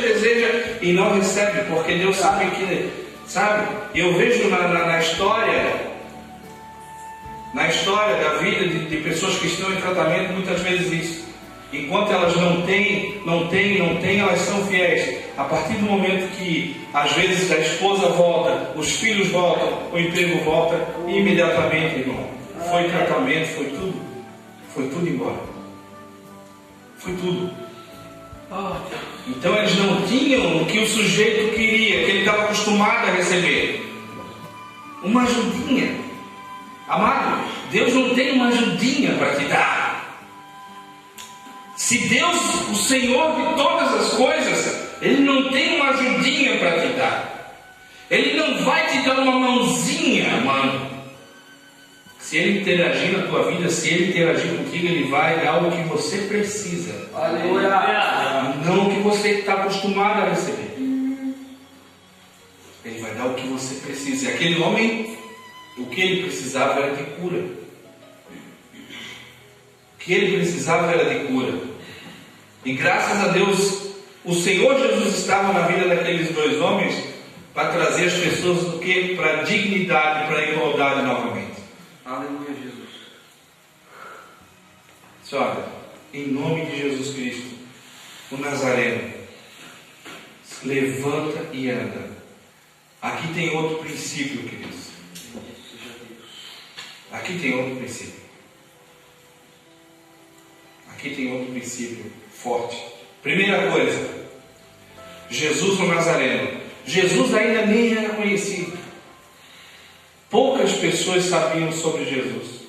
e não recebe, porque Deus sabe que Sabe? E eu vejo na história da vida de pessoas que estão em tratamento, muitas vezes isso. Enquanto elas não têm, elas são fiéis. A partir do momento que, às vezes, a esposa volta, os filhos voltam, o emprego volta, e imediatamente, irmão, foi tratamento, foi tudo embora. Foi tudo. Então eles não tinham o que o sujeito queria, que ele estava acostumado a receber. Uma ajudinha. Amado, Deus não tem uma ajudinha para te dar. Se Deus, o Senhor de todas as coisas, Ele não tem uma ajudinha para te dar. Ele não vai te dar uma mãozinha, mano. Se Ele interagir na tua vida, se Ele interagir contigo, Ele vai dar o que você precisa. Aleluia. Não o que você está acostumado a receber. Ele vai dar o que você precisa. E aquele homem, o que ele precisava era de cura. O que ele precisava era de cura. E graças a Deus, o Senhor Jesus estava na vida daqueles dois homens para trazer as pessoas do que? Para a dignidade, para a igualdade novamente. Aleluia, Jesus. Olha, em nome de Jesus Cristo, o Nazareno, levanta e anda. Aqui tem outro princípio, queridos. Aqui tem outro princípio. Aqui tem outro princípio forte. Primeira coisa, Jesus o Nazareno. Jesus ainda nem era conhecido. Poucas pessoas sabiam sobre Jesus.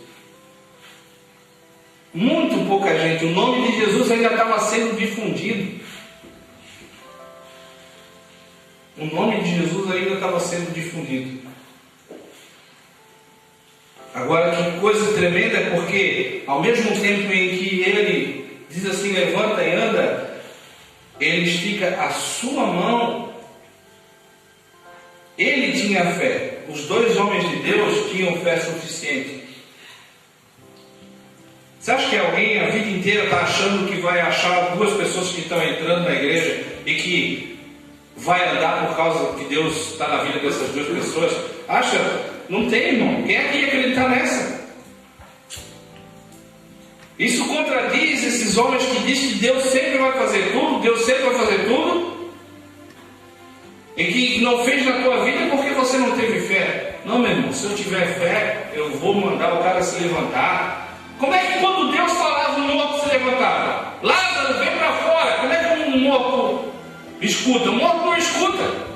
Muito pouca gente. O nome de Jesus ainda estava sendo difundido. O nome de Jesus ainda estava sendo difundido. Agora, que coisa tremenda, é porque ao mesmo tempo em que ele diz assim, levanta e anda, ele estica a sua mão. Ele tinha fé. Os dois homens de Deus tinham fé suficiente. Você acha que alguém a vida inteira está achando que vai achar duas pessoas que estão entrando na igreja e que vai andar por causa que Deus está na vida dessas duas pessoas? Acha? Não tem, irmão. Quem é que ia acreditar nessa? Isso contradiz esses homens que dizem que Deus sempre vai fazer tudo, Deus sempre vai fazer tudo, e que não fez na tua vida porque você não teve fé. Não, meu irmão, se eu tiver fé, eu vou mandar o cara se levantar. Como é que quando Deus falava, o morto se levantava? Lázaro, vem para fora. Como é que um morto escuta? O morto não escuta.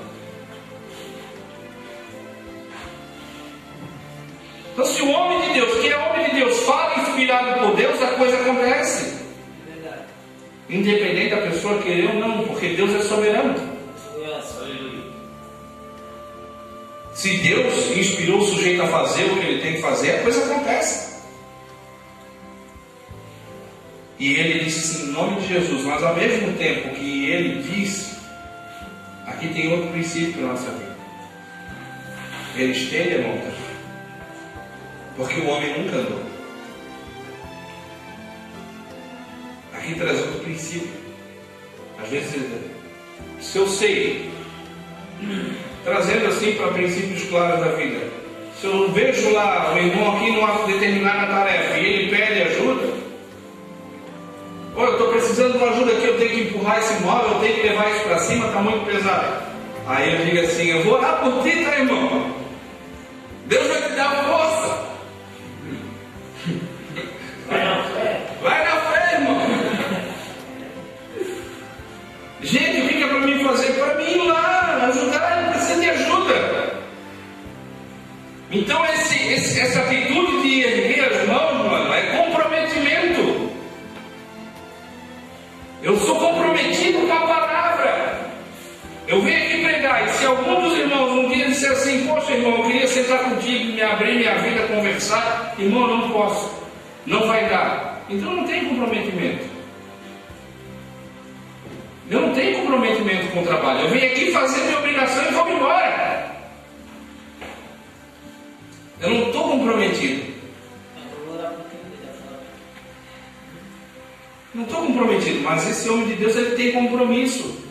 Então, se o homem de Deus, que é homem de Deus, fala inspirado por Deus, a coisa acontece. Independente da pessoa querer ou não, porque Deus é soberano. Se Deus inspirou o sujeito a fazer o que ele tem que fazer, a coisa acontece. E ele disse assim, em nome de Jesus, mas ao mesmo tempo que ele disse, aqui tem outro princípio na nossa vida. Ele estende a mão, porque o homem nunca andou. Aqui traz outro princípio. Às vezes, se eu sei, trazendo assim para princípios claros da vida, se eu vejo lá o irmão aqui numa determinada tarefa e ele pede ajuda, eu estou precisando de uma ajuda aqui, eu tenho que empurrar esse móvel, eu tenho que levar isso para cima, está muito pesado. Aí eu digo assim, eu vou orar por ti, tá, irmão? Deus vai te dar força. Vai na fé, irmão. Gente, o que é para mim fazer? Para mim ir lá, ajudar, ele precisa de ajuda. Então essa atitude de erguer as mãos, mano, é comprometimento. Eu sou comprometido com a palavra. Eu venho aqui pregar, e se algum dos irmãos um dia disser assim, poxa irmão, eu queria sentar contigo, me abrir minha vida, conversar, irmão, não posso, não vai dar. Então não tem comprometimento. Eu não tenho comprometimento com o trabalho. Eu venho aqui fazer minha obrigação e vou embora. Eu não estou comprometido. Não estou comprometido, mas esse homem de Deus ele tem compromisso.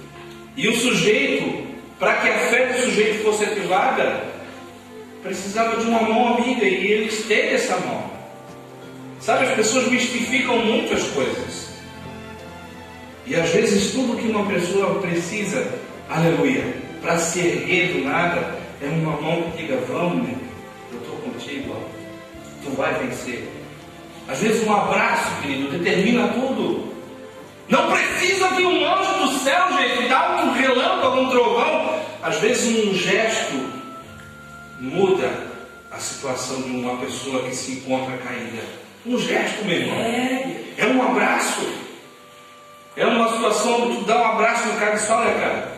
E o sujeito para que a fé do sujeito fosse ativada, precisava de uma mão amiga, e ele estende essa mão. Sabe, as pessoas mistificam muitas coisas. E às vezes tudo que uma pessoa precisa, aleluia, para se erguer do nada, é uma mão que diga: vamos, né? Eu estou contigo, ó. Tu vai vencer. Às vezes um abraço, querido, determina tudo. Não precisa vir um anjo do céu, gente, dar um relâmpago, um trovão. Às vezes um gesto muda a situação de uma pessoa que se encontra caída. Um gesto, meu irmão. É um abraço. É uma situação onde tu dá um abraço no cara e diz: olha, cara,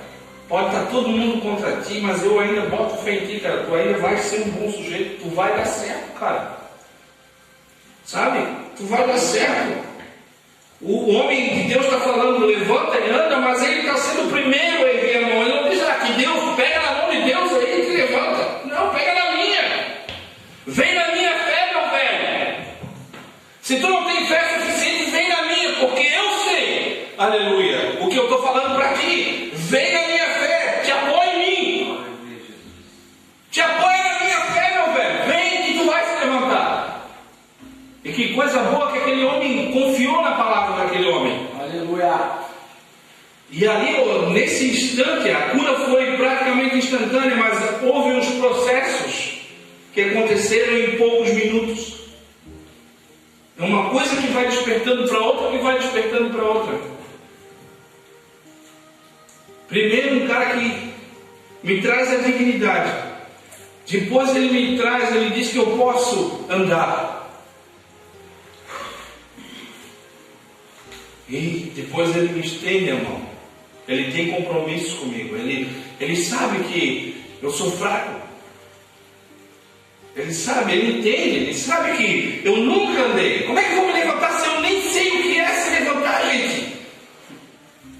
pode estar todo mundo contra ti, mas eu ainda boto fé em ti, cara. Tu ainda vai ser um bom sujeito, tu vai dar certo, cara. Sabe? Tu vai dar certo. O homem de Deus está falando: levanta e anda, mas ele está sendo o primeiro a erguer a mão. Ele não diz: que Deus pega na mão de Deus aí e te levanta. Não, pega na minha. Vem na minha fé, meu velho. Se tu não tem fé suficiente, vem na minha, porque eu sei, aleluia, o que eu estou falando para ti. Vem na minha fé, te apoia em mim. Te apoia na minha fé, meu velho. Vem que tu vai se levantar. E que coisa boa que aquele homem confiou na palavra daquele homem. Aleluia. E ali, nesse instante, a cura foi praticamente instantânea, mas houve uns processos que aconteceram em poucos minutos. É uma coisa que vai despertando para outra, que vai despertando para outra. Primeiro, um cara que me traz a dignidade. Depois ele diz que eu posso andar. E depois ele me estende a mão. Ele tem compromissos comigo. Ele sabe que eu sou fraco. Ele sabe, ele entende, ele sabe que eu nunca andei. Como é que eu vou me levantar se eu nem sei o que é se levantar, gente?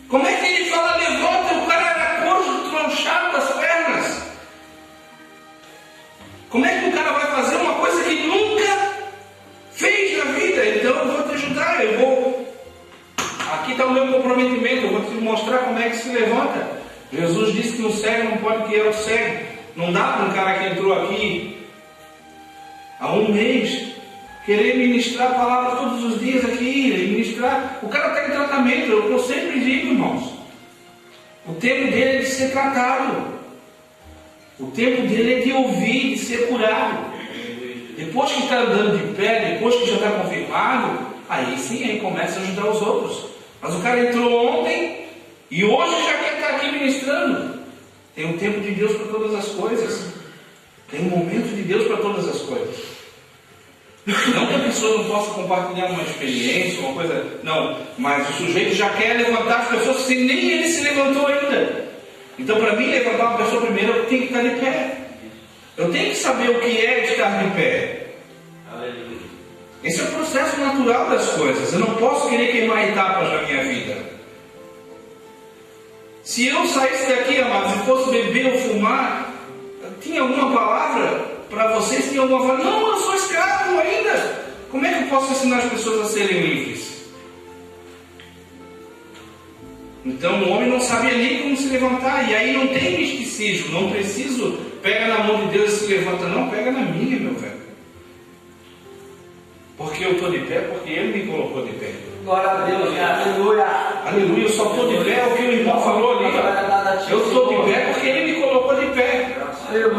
Como é que ele fala levanta? O cara era coxo, tronchado das pernas. Como é que o cara vai fazer uma coisa que nunca fez na vida? Então eu vou te ajudar, aqui está o meu comprometimento, eu vou te mostrar como é que se levanta. Jesus disse que o cego não pode guiar o cego. Não dá para um cara que entrou aqui há um mês querer ministrar a palavra todos os dias aqui, ministrar. O cara está em tratamento, é o que eu sempre digo, irmãos. O tempo dele é de ser tratado. O tempo dele é de ouvir, de ser curado. Depois que está andando de pé, depois que já está confirmado, aí sim ele começa a ajudar os outros. Mas o cara entrou ontem e hoje já quer estar aqui ministrando. Tem um tempo de Deus para todas as coisas. Tem um momento de Deus para todas as coisas. Não que a pessoa não possa compartilhar uma experiência, uma coisa. Não, mas o sujeito já quer levantar as pessoas sem nem ele se levantou ainda. Então, para mim, levantar uma pessoa primeiro, eu tenho que estar de pé. Eu tenho que saber o que é estar de pé. Aleluia. Esse é o processo natural das coisas. Eu não posso querer queimar etapas na minha vida. Se eu saísse daqui, amados, e fosse beber ou fumar, tinha alguma palavra para vocês? Tinha alguma palavra? Não, eu sou escravo ainda. Como é que eu posso ensinar as pessoas a serem livres? Então o homem não sabia nem como se levantar. E aí não tem misticismo. Não preciso, pega na mão de Deus e se levanta. Não, pega na minha, meu velho. Porque eu estou de pé, porque Ele me colocou de pé. Glória a Deus, aleluia. Aleluia, eu só estou de pé, é o que o irmão falou ali. Ó. Eu estou de pé porque Ele me colocou de pé.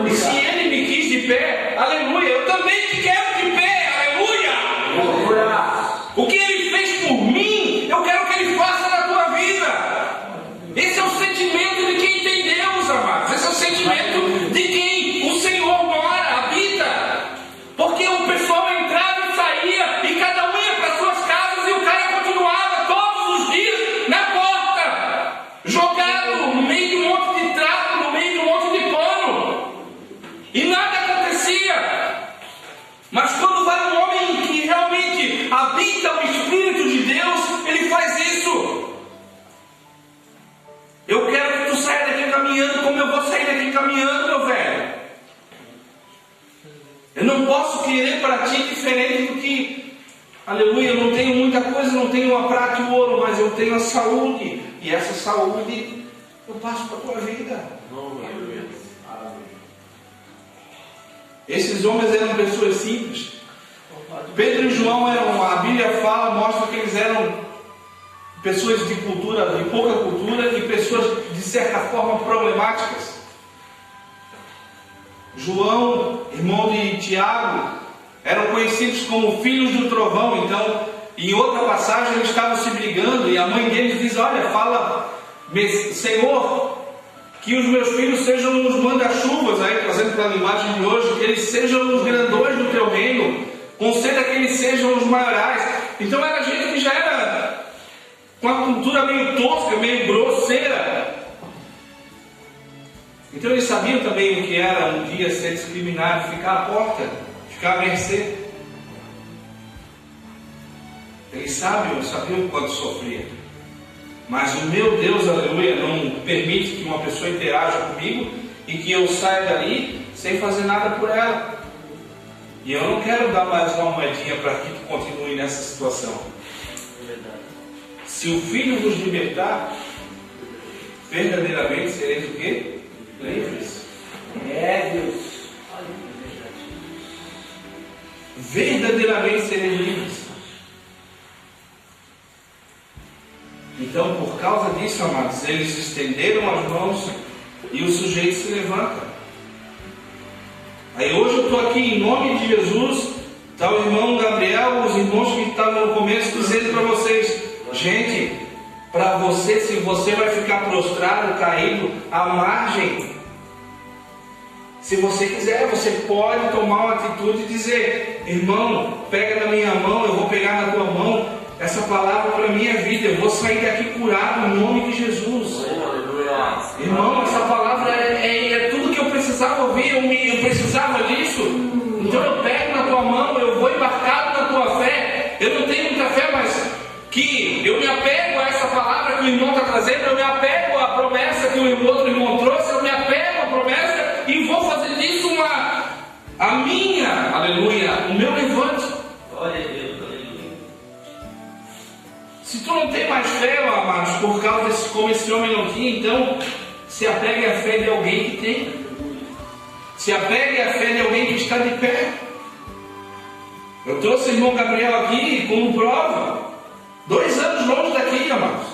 E se Ele me quis de pé, aleluia, eu também te quero de pé, aleluia. O que Ele fez por mim, eu quero que Ele faça na tua vida. Esse é o sentimento de quem tem Deus, amados. Esse é o sentimento de quem o Senhor mora, habita. Porque o pessoal entrava e saía, e cada um ia para suas casas, e o cara continuava todos os dias na porta, jogado no meio de um monte de trapo, no meio de um monte de pano, e nada acontecia. Mas quando vai um homem que realmente habita o Espírito de Deus, ele faz isso. Eu quero que tu saia daqui caminhando como eu vou sair daqui caminhando, meu velho. Eu não posso querer para ti diferente do que, aleluia, eu não tenho muita coisa, não tenho a prata e o ouro, mas eu tenho a saúde. E essa saúde eu passo para a tua vida. Esses homens eram pessoas simples. Pedro e João eram, a Bíblia fala, mostra que eles eram pessoas de cultura, de pouca cultura e pessoas de certa forma problemáticas. João, irmão de Tiago, eram conhecidos como filhos do trovão. Então, em outra passagem, eles estavam se brigando e a mãe deles diz: olha, fala, Senhor, que os meus filhos sejam os manda-chuvas, aí trazendo para a linguagem de hoje, que eles sejam os grandões do teu reino, conceda que eles sejam os maiorais. Então era gente que já era com a cultura meio tosca, meio grosseira. Então eles sabiam também o que era um dia ser discriminado, ficar à porta, ficar à mercê. Eles sabiam o quanto sofria. Mas o meu Deus, aleluia, não permite que uma pessoa interaja comigo e que eu saia dali sem fazer nada por ela. E eu não quero dar mais uma moedinha para que tu continue nessa situação. Se o Filho vos libertar, verdadeiramente sereis o quê? Livres. Deus. Verdadeiramente sereis livres. Então, por causa disso, amados, eles estenderam as mãos e o sujeito se levanta. Aí hoje eu estou aqui em nome de Jesus, está o irmão Gabriel, os irmãos que estavam no começo dizendo para vocês: gente, para você, se você vai ficar prostrado, caído, à margem, se você quiser, você pode tomar uma atitude e dizer: irmão, pega na minha mão, eu vou pegar na tua mão. Essa palavra para a minha vida, eu vou sair daqui curado em nome de Jesus. Irmão, essa palavra é tudo que eu precisava ouvir, eu precisava disso. Então eu pego na tua mão, eu vou embarcado na tua fé. Eu não tenho muita fé, mas que eu me apego a essa palavra que o irmão está trazendo, eu me apego à promessa que o outro irmão trouxe, eu me apego à promessa e vou fazer disso a minha, aleluia, o meu levante. Glória a Deus. Se tu não tem mais fé, amados, por causa desse, como esse homem não tinha, então se apegue à fé de alguém que tem. Se apegue à fé de alguém que está de pé. Eu trouxe o irmão Gabriel aqui como prova. 2 anos longe daqui, amados.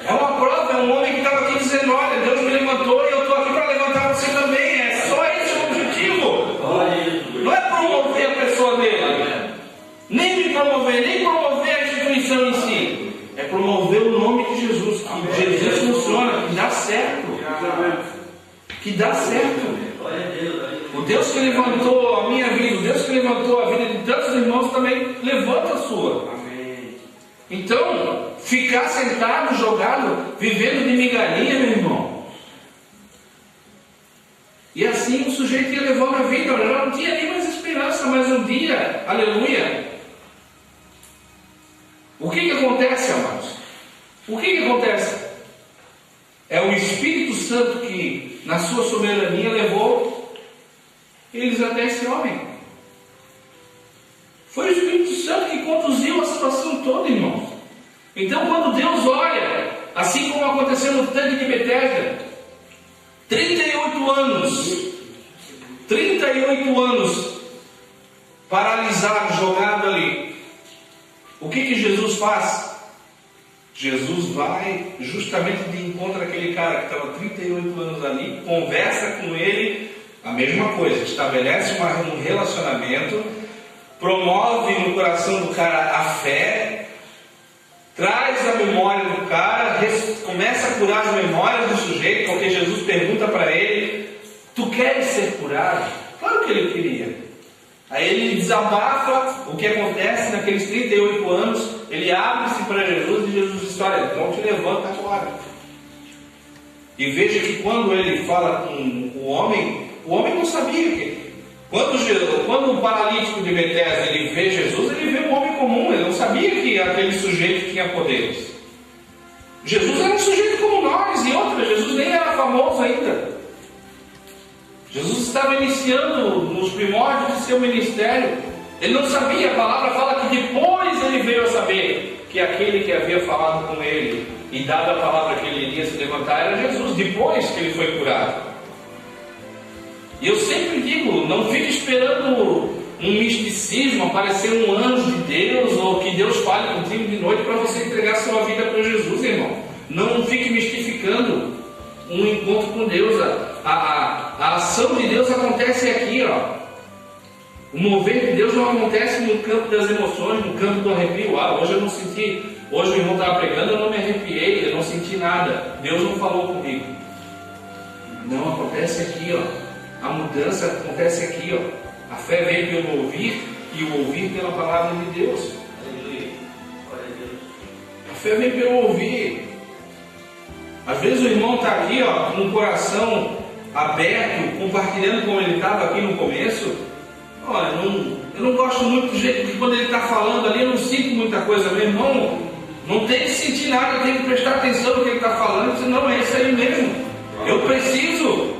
É uma prova, é um homem que estava aqui dizendo: olha, Deus me levantou e eu estou aqui para levantar você também. É só esse o objetivo. Não é promover a pessoa dele. Nem me promover, nem promover a instituição em si. É promover o nome de Jesus. Que Jesus funciona, que dá certo. Que dá certo. O Deus que levantou a minha vida, o Deus que levantou a vida de tantos irmãos também levanta a sua. Então, ficar sentado, jogado, vivendo de migalhinha, meu irmão. E assim o sujeito ia levando a vida. Eu não tinha nem mais esperança, mas um dia, aleluia. O que acontece, amados? O que acontece? É o Espírito Santo que, na sua soberania, levou eles até esse homem. Foi o Espírito Santo que conduziu a situação toda, irmãos. Então, quando Deus olha, assim como aconteceu no tanque de Betesda, 38 anos paralisado, jogado ali. O que Jesus faz? Jesus vai justamente de encontro àquele cara que estava 38 anos ali, conversa com ele, a mesma coisa, estabelece um relacionamento, promove no coração do cara a fé, traz a memória do cara, começa a curar as memórias do sujeito, porque Jesus pergunta para ele: tu queres ser curado? Claro que ele queria. Aí ele desabafa o que acontece naqueles 38 anos, ele abre-se para Jesus e Jesus diz: olha, então te levanta agora. E veja que quando ele fala com o homem não sabia que... Quando o paralítico de Betesda ele vê Jesus, ele vê um homem comum, ele não sabia que aquele sujeito tinha poderes. Jesus era um sujeito como nós, e outra, Jesus nem era famoso ainda. Jesus estava iniciando nos primórdios de seu ministério. Ele não sabia, a palavra fala que depois ele veio a saber que aquele que havia falado com ele e dado a palavra que ele iria se levantar era Jesus, depois que ele foi curado. E eu sempre digo, não fique esperando um misticismo, aparecer um anjo de Deus, ou que Deus fale contigo de noite para você entregar sua vida para Jesus, irmão. Não fique mistificando um encontro com Deus. A ação de Deus acontece aqui, ó. O mover de Deus não acontece no campo das emoções, no campo do arrepio. Hoje eu não senti, hoje o irmão estava pregando, eu não me arrepiei, eu não senti nada. Deus não falou comigo. Não, acontece aqui, ó. A mudança acontece aqui, ó. A fé vem pelo ouvir e o ouvir pela palavra de Deus. A fé vem pelo ouvir. Às vezes o irmão está aqui, ó, com o coração aberto, compartilhando como ele estava aqui no começo. Olha, eu não gosto muito do jeito que quando ele está falando ali, eu não sinto muita coisa. Meu irmão, não tem que sentir nada, tem que prestar atenção no que ele está falando. Senão é isso aí mesmo. Eu preciso.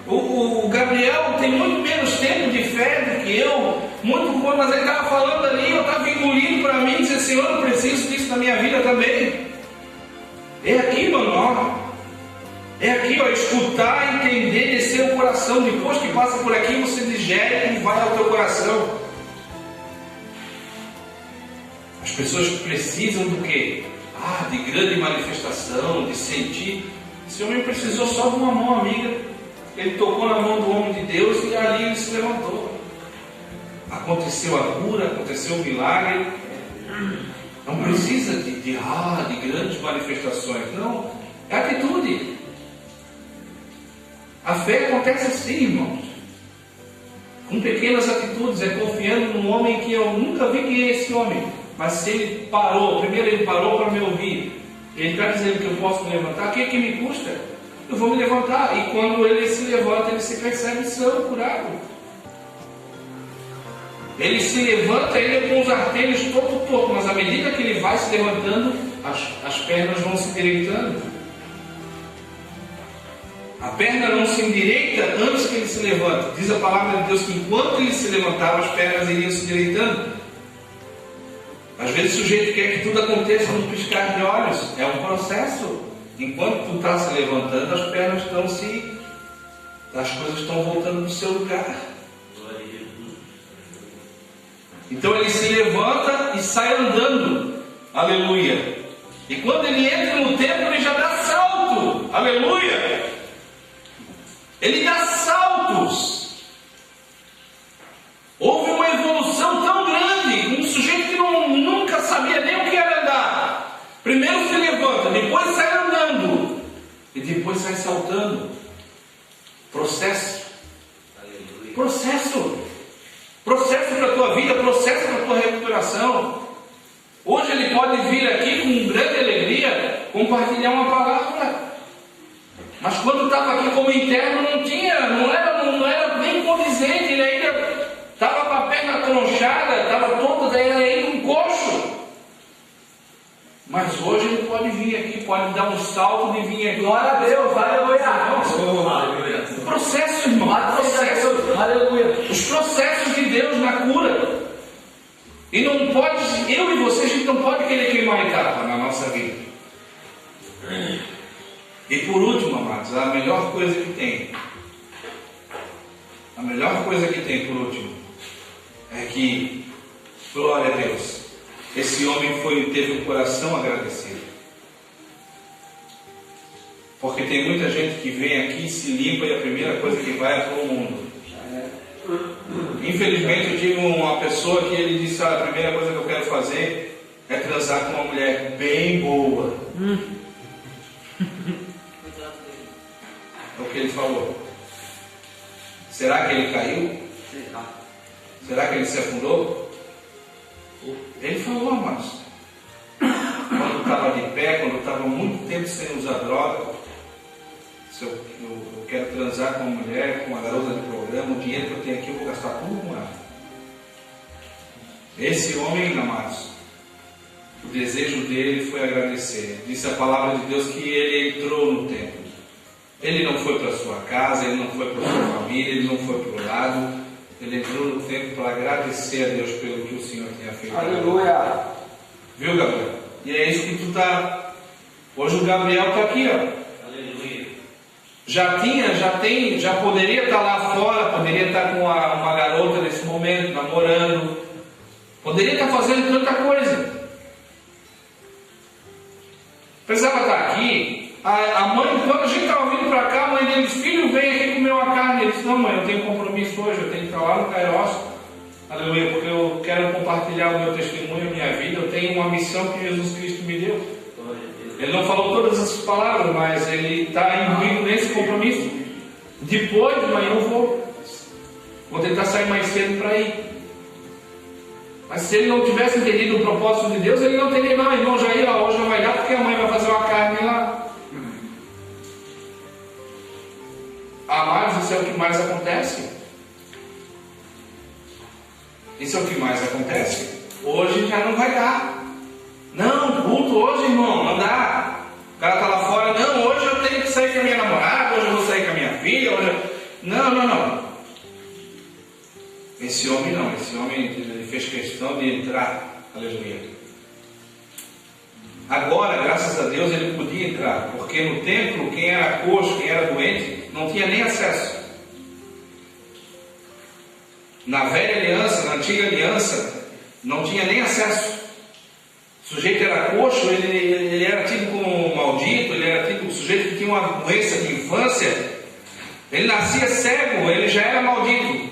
O Gabriel tem muito menos tempo de fé do que eu, muito bom, mas ele estava falando ali, eu estava engolindo para mim, disse, Senhor, eu preciso disso na minha vida também. É aqui, meu irmão. É aqui, ó, escutar, entender, descer o coração. Depois que passa por aqui, você digere e vai ao teu coração. As pessoas precisam do quê? De grande manifestação, de sentir. Esse homem precisou só de uma mão amiga. Ele tocou na mão do homem de Deus e ali ele se levantou. Aconteceu a cura, aconteceu o milagre. Não precisa de grandes manifestações. Não, é atitude. A fé acontece assim, irmãos. Com pequenas atitudes, é confiando num homem que eu nunca vi quem é esse homem. Mas se ele parou, primeiro ele parou para me ouvir. Ele está dizendo que eu posso me levantar, o que é que me custa? Eu vou me levantar. E quando ele se levanta, ele se percebe são, curado. Ele se levanta, ele é com os artelhos todo torto, mas à medida que ele vai se levantando, as pernas vão se endireitando. A perna não se endireita antes que ele se levanta. Diz a palavra de Deus que enquanto ele se levantava, as pernas iriam se endireitando. Às vezes o sujeito quer que tudo aconteça num piscar de olhos. É um processo. Enquanto tu está se levantando, as pernas estão as coisas estão voltando para o seu lugar. Então ele se levanta e sai andando. Aleluia. E quando ele entra no templo, ele já dá salto. Aleluia. Ele dá saltos. Houve uma evolução tão grande. Um sujeito que nunca sabia nem o que era andar. Primeiro se levanta, depois sai andando. E depois sai saltando. Processo. Processo. Processo para a tua vida, processo para a tua recuperação. Hoje ele pode vir aqui com grande alegria compartilhar uma palavra. Mas quando estava aqui como interno não era bem condizente, ele ainda estava com a perna tronchada, estava todo, era ainda um coxo. Mas hoje ele pode vir aqui, pode dar um salto de vir aqui. Glória a Deus, aleluia. Processo, irmão. Processo. Aleluia. Os processos de Deus na cura. E não pode, eu e você, a gente não pode querer queimar etapa na nossa vida. E por último, amados, a melhor coisa que tem, por último, é que, glória a Deus, esse homem teve um coração agradecido. Porque tem muita gente que vem aqui, se limpa e a primeira coisa que vai é para o mundo. Infelizmente eu tive uma pessoa que ele disse, a primeira coisa que eu quero fazer é transar com uma mulher bem boa. É o que ele falou. Será que ele caiu? Será que ele se afundou? Ele falou, amados. Quando estava de pé, quando estava muito tempo sem usar droga, se eu quero transar com uma mulher, com uma garota de programa, o dinheiro que eu tenho aqui eu vou gastar tudo com ela. Esse homem, amados, o desejo dele foi agradecer. Disse a palavra de Deus que ele entrou no templo. Ele não foi para sua casa, ele não foi para sua família, ele não foi para o lado. Ele entrou no templo para agradecer a Deus pelo que o Senhor tinha feito. Aleluia. Viu, Gabriel? E é isso que tu está. Hoje o Gabriel está aqui, ó. Aleluia. Já poderia estar lá fora, poderia estar com uma garota nesse momento, namorando. Poderia estar fazendo tanta coisa. Precisava estar aqui. A mãe, quando a gente estava vindo para cá, a mãe dele disse: filho, vem aqui comer uma carne. Ele disse: não, mãe, eu tenho compromisso hoje, eu tenho que estar lá no Kairos. Aleluia, porque eu quero compartilhar o meu testemunho, a minha vida. Eu tenho uma missão que Jesus Cristo me deu. Ele não falou todas essas palavras, mas ele está imbuído nesse compromisso. Depois de manhã eu vou tentar sair mais cedo para ir. Mas se ele não tivesse entendido o propósito de Deus, ele não teria: não, irmão Jair, hoje não vai dar porque a mãe vai fazer uma carne lá. Amados, isso é o que mais acontece. Isso é o que mais acontece. Hoje já não vai dar. Não, culto hoje, irmão, não dá. O cara está lá fora: não, hoje eu tenho que sair com a minha namorada, hoje eu vou sair com a minha filha, hoje eu... Não. Esse homem não, esse homem ele fez questão de entrar. Aleluia. Agora, graças a Deus, ele podia entrar, porque no templo, quem era coxo, quem era doente, não tinha nem acesso. Na velha aliança, na antiga aliança, não tinha nem acesso. O sujeito era coxo, ele era tido como maldito, ele era tido como sujeito que tinha uma doença de infância. Ele nascia cego, ele já era maldito.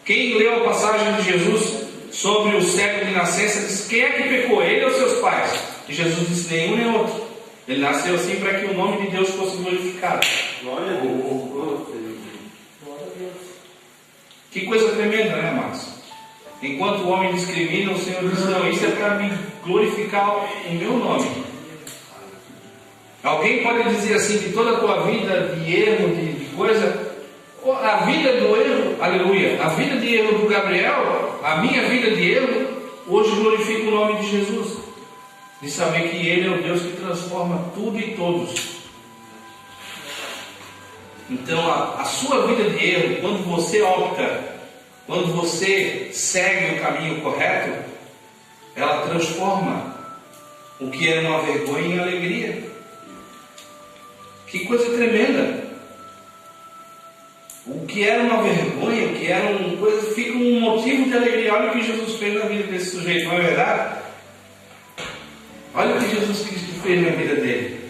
Quem leu a passagem de Jesus sobre o cego de nascença diz: quem é que pecou, ele ou seus pais? E Jesus disse: nenhum nem outro. Ele nasceu assim para que o nome de Deus fosse glorificado. Glória a Deus. Que coisa tremenda, né, Marcos? Enquanto o homem discrimina, o Senhor diz: não, isso é para me glorificar o meu nome. Alguém pode dizer assim que toda a tua vida de erro, de coisa, a vida do erro, aleluia, a vida de erro do Gabriel, a minha vida de erro, hoje glorifica o nome de Jesus, de saber que Ele é o Deus que transforma tudo e todos. Então a sua vida de erro, quando você opta, quando você segue o caminho correto, ela transforma o que era uma vergonha em alegria. Que coisa tremenda! O que era uma vergonha, o que era uma coisa, fica um motivo de alegria. Olha o que Jesus fez na vida desse sujeito, não é verdade? Olha o que Jesus Cristo fez na vida dele.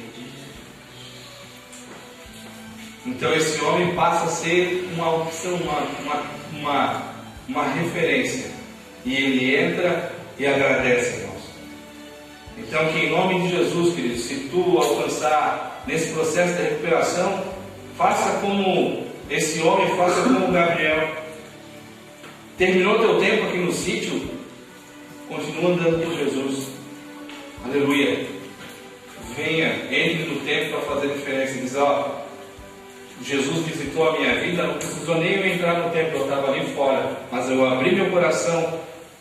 Então esse homem passa a ser uma opção, uma referência. E ele entra e agradece, irmãos. Então que em nome de Jesus, querido, se tu alcançar nesse processo de recuperação, faça como esse homem, faça como o Gabriel. Terminou teu tempo aqui no sítio, continua andando com Jesus. Aleluia. Venha, entre no templo para fazer diferença. Diz: ó, Jesus visitou a minha vida, não precisou nem eu entrar no templo, eu estava ali fora, mas eu abri meu coração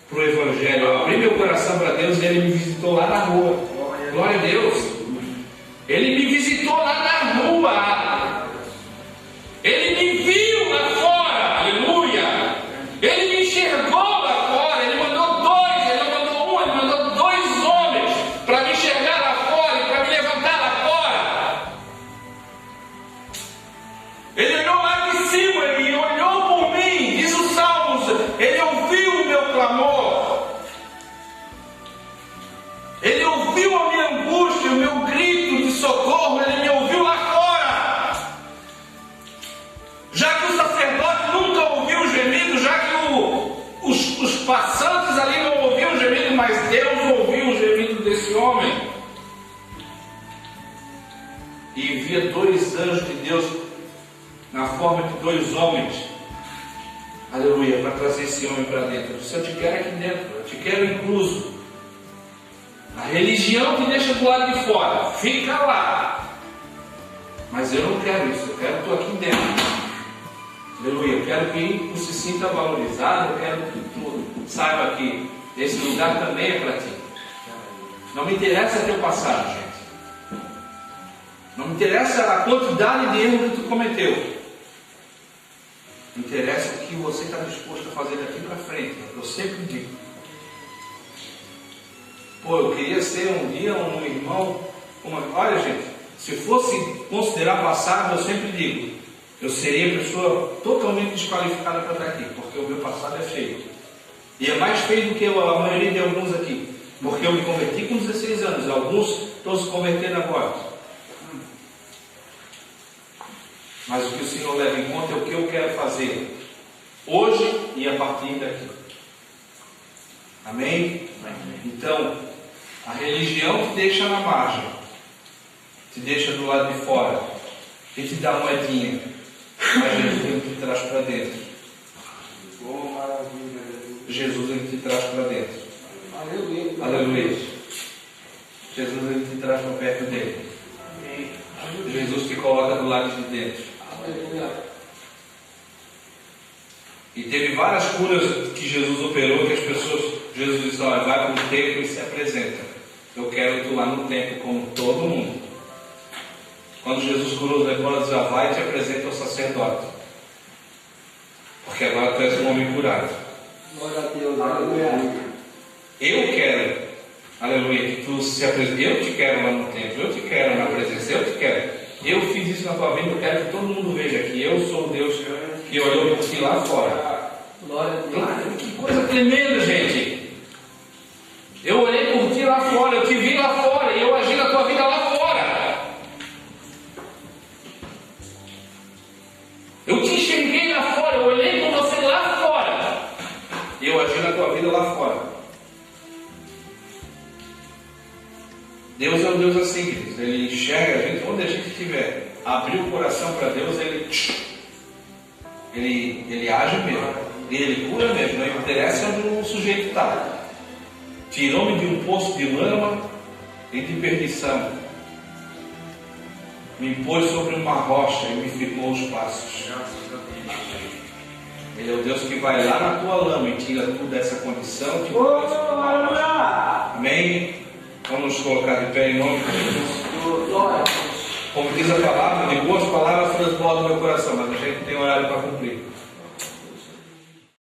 para o Evangelho, eu abri meu coração para Deus e Ele me visitou lá na rua. Glória a Deus. Ele me visitou lá na rua. Ele me viu lá fora. Aleluia. Ele me enxergou lá fora. Ele mandou dois, ele não mandou um, ele mandou dois homens para me enxergar lá fora e para me levantar lá fora. Ele olhou lá de cima, ele olhou por mim, diz o Salmos, ele ouviu o meu clamor. Ele ouviu a minha angústia, o meu grito de socorro, ele me ouviu lá fora. Já que o sacerdote nunca ouviu o gemido, já que os passantes ali não ouviam o gemido, mas Deus ouviu o gemido desse homem. E envia dois anjos de Deus na forma de dois homens. Aleluia, para trazer esse homem para dentro. Se eu te quero aqui dentro, eu te quero incluso. A religião te deixa do lado de fora, fica lá. Mas eu não quero isso, eu quero tu aqui dentro. Aleluia, eu quero que tu se sinta valorizado, eu quero que tu saiba que esse lugar também é para ti. Não me interessa teu passado, gente. Não me interessa a quantidade de erros que tu cometeu. Interessa o que você está disposto a fazer daqui para frente. Eu sempre digo. Pô, eu queria ser um dia um irmão. Olha, gente, se fosse considerar passado, eu sempre digo, eu seria pessoa totalmente desqualificada para estar aqui, porque o meu passado é feio. E é mais feio do que a maioria de alguns aqui. Porque eu me converti com 16 anos, alguns estão se convertendo agora. Mas o que o Senhor leva em conta é o que eu quero fazer hoje e a partir daqui. Amém? Então, a religião te deixa na margem, te deixa do lado de fora, e te dá moedinha, mas Jesus ele te traz para dentro. Oh, maravilha. Jesus ele te traz para dentro. Aleluia. Aleluia. Jesus ele te traz para perto dele. Amém. Jesus te coloca do lado de dentro. Aleluia. E teve várias curas que Jesus operou, que as pessoas, Jesus disse, olha, vai para o templo e se apresenta. Eu quero tu lá no templo, como todo mundo. Quando Jesus curou os leprosos, disse, vai e te apresenta ao sacerdote. Porque agora tu és um homem curado. Glória a Deus. Aleluia. Eu quero, aleluia, que tu se apresente. Eu te quero lá no templo, eu te quero na presença, eu te quero. Eu fiz isso na tua vida, eu quero que todo mundo veja que eu sou o Deus que olhou por ti lá fora. Glória a Deus. Que coisa tremenda, gente. Eu olhei por ti lá fora, eu te vi lá fora e eu agi na tua vida lá fora. Eu te enxerguei lá fora, eu olhei por você lá fora e eu agi na tua vida lá fora. Deus é um Deus assim, queridos. Ele enxerga a gente onde a gente estiver. Abrir o coração para Deus, ele age mesmo. Ele cura mesmo. Não interessa onde o sujeito está. Tirou-me de um poço de lama e de perdição. Me pôs sobre uma rocha e me firmou os passos. Ele é o Deus que vai lá na tua lama e tira tu dessa condição. Amém? Vamos nos colocar de pé em nome de Jesus. Como diz a palavra, de boas palavras transbordam do meu coração.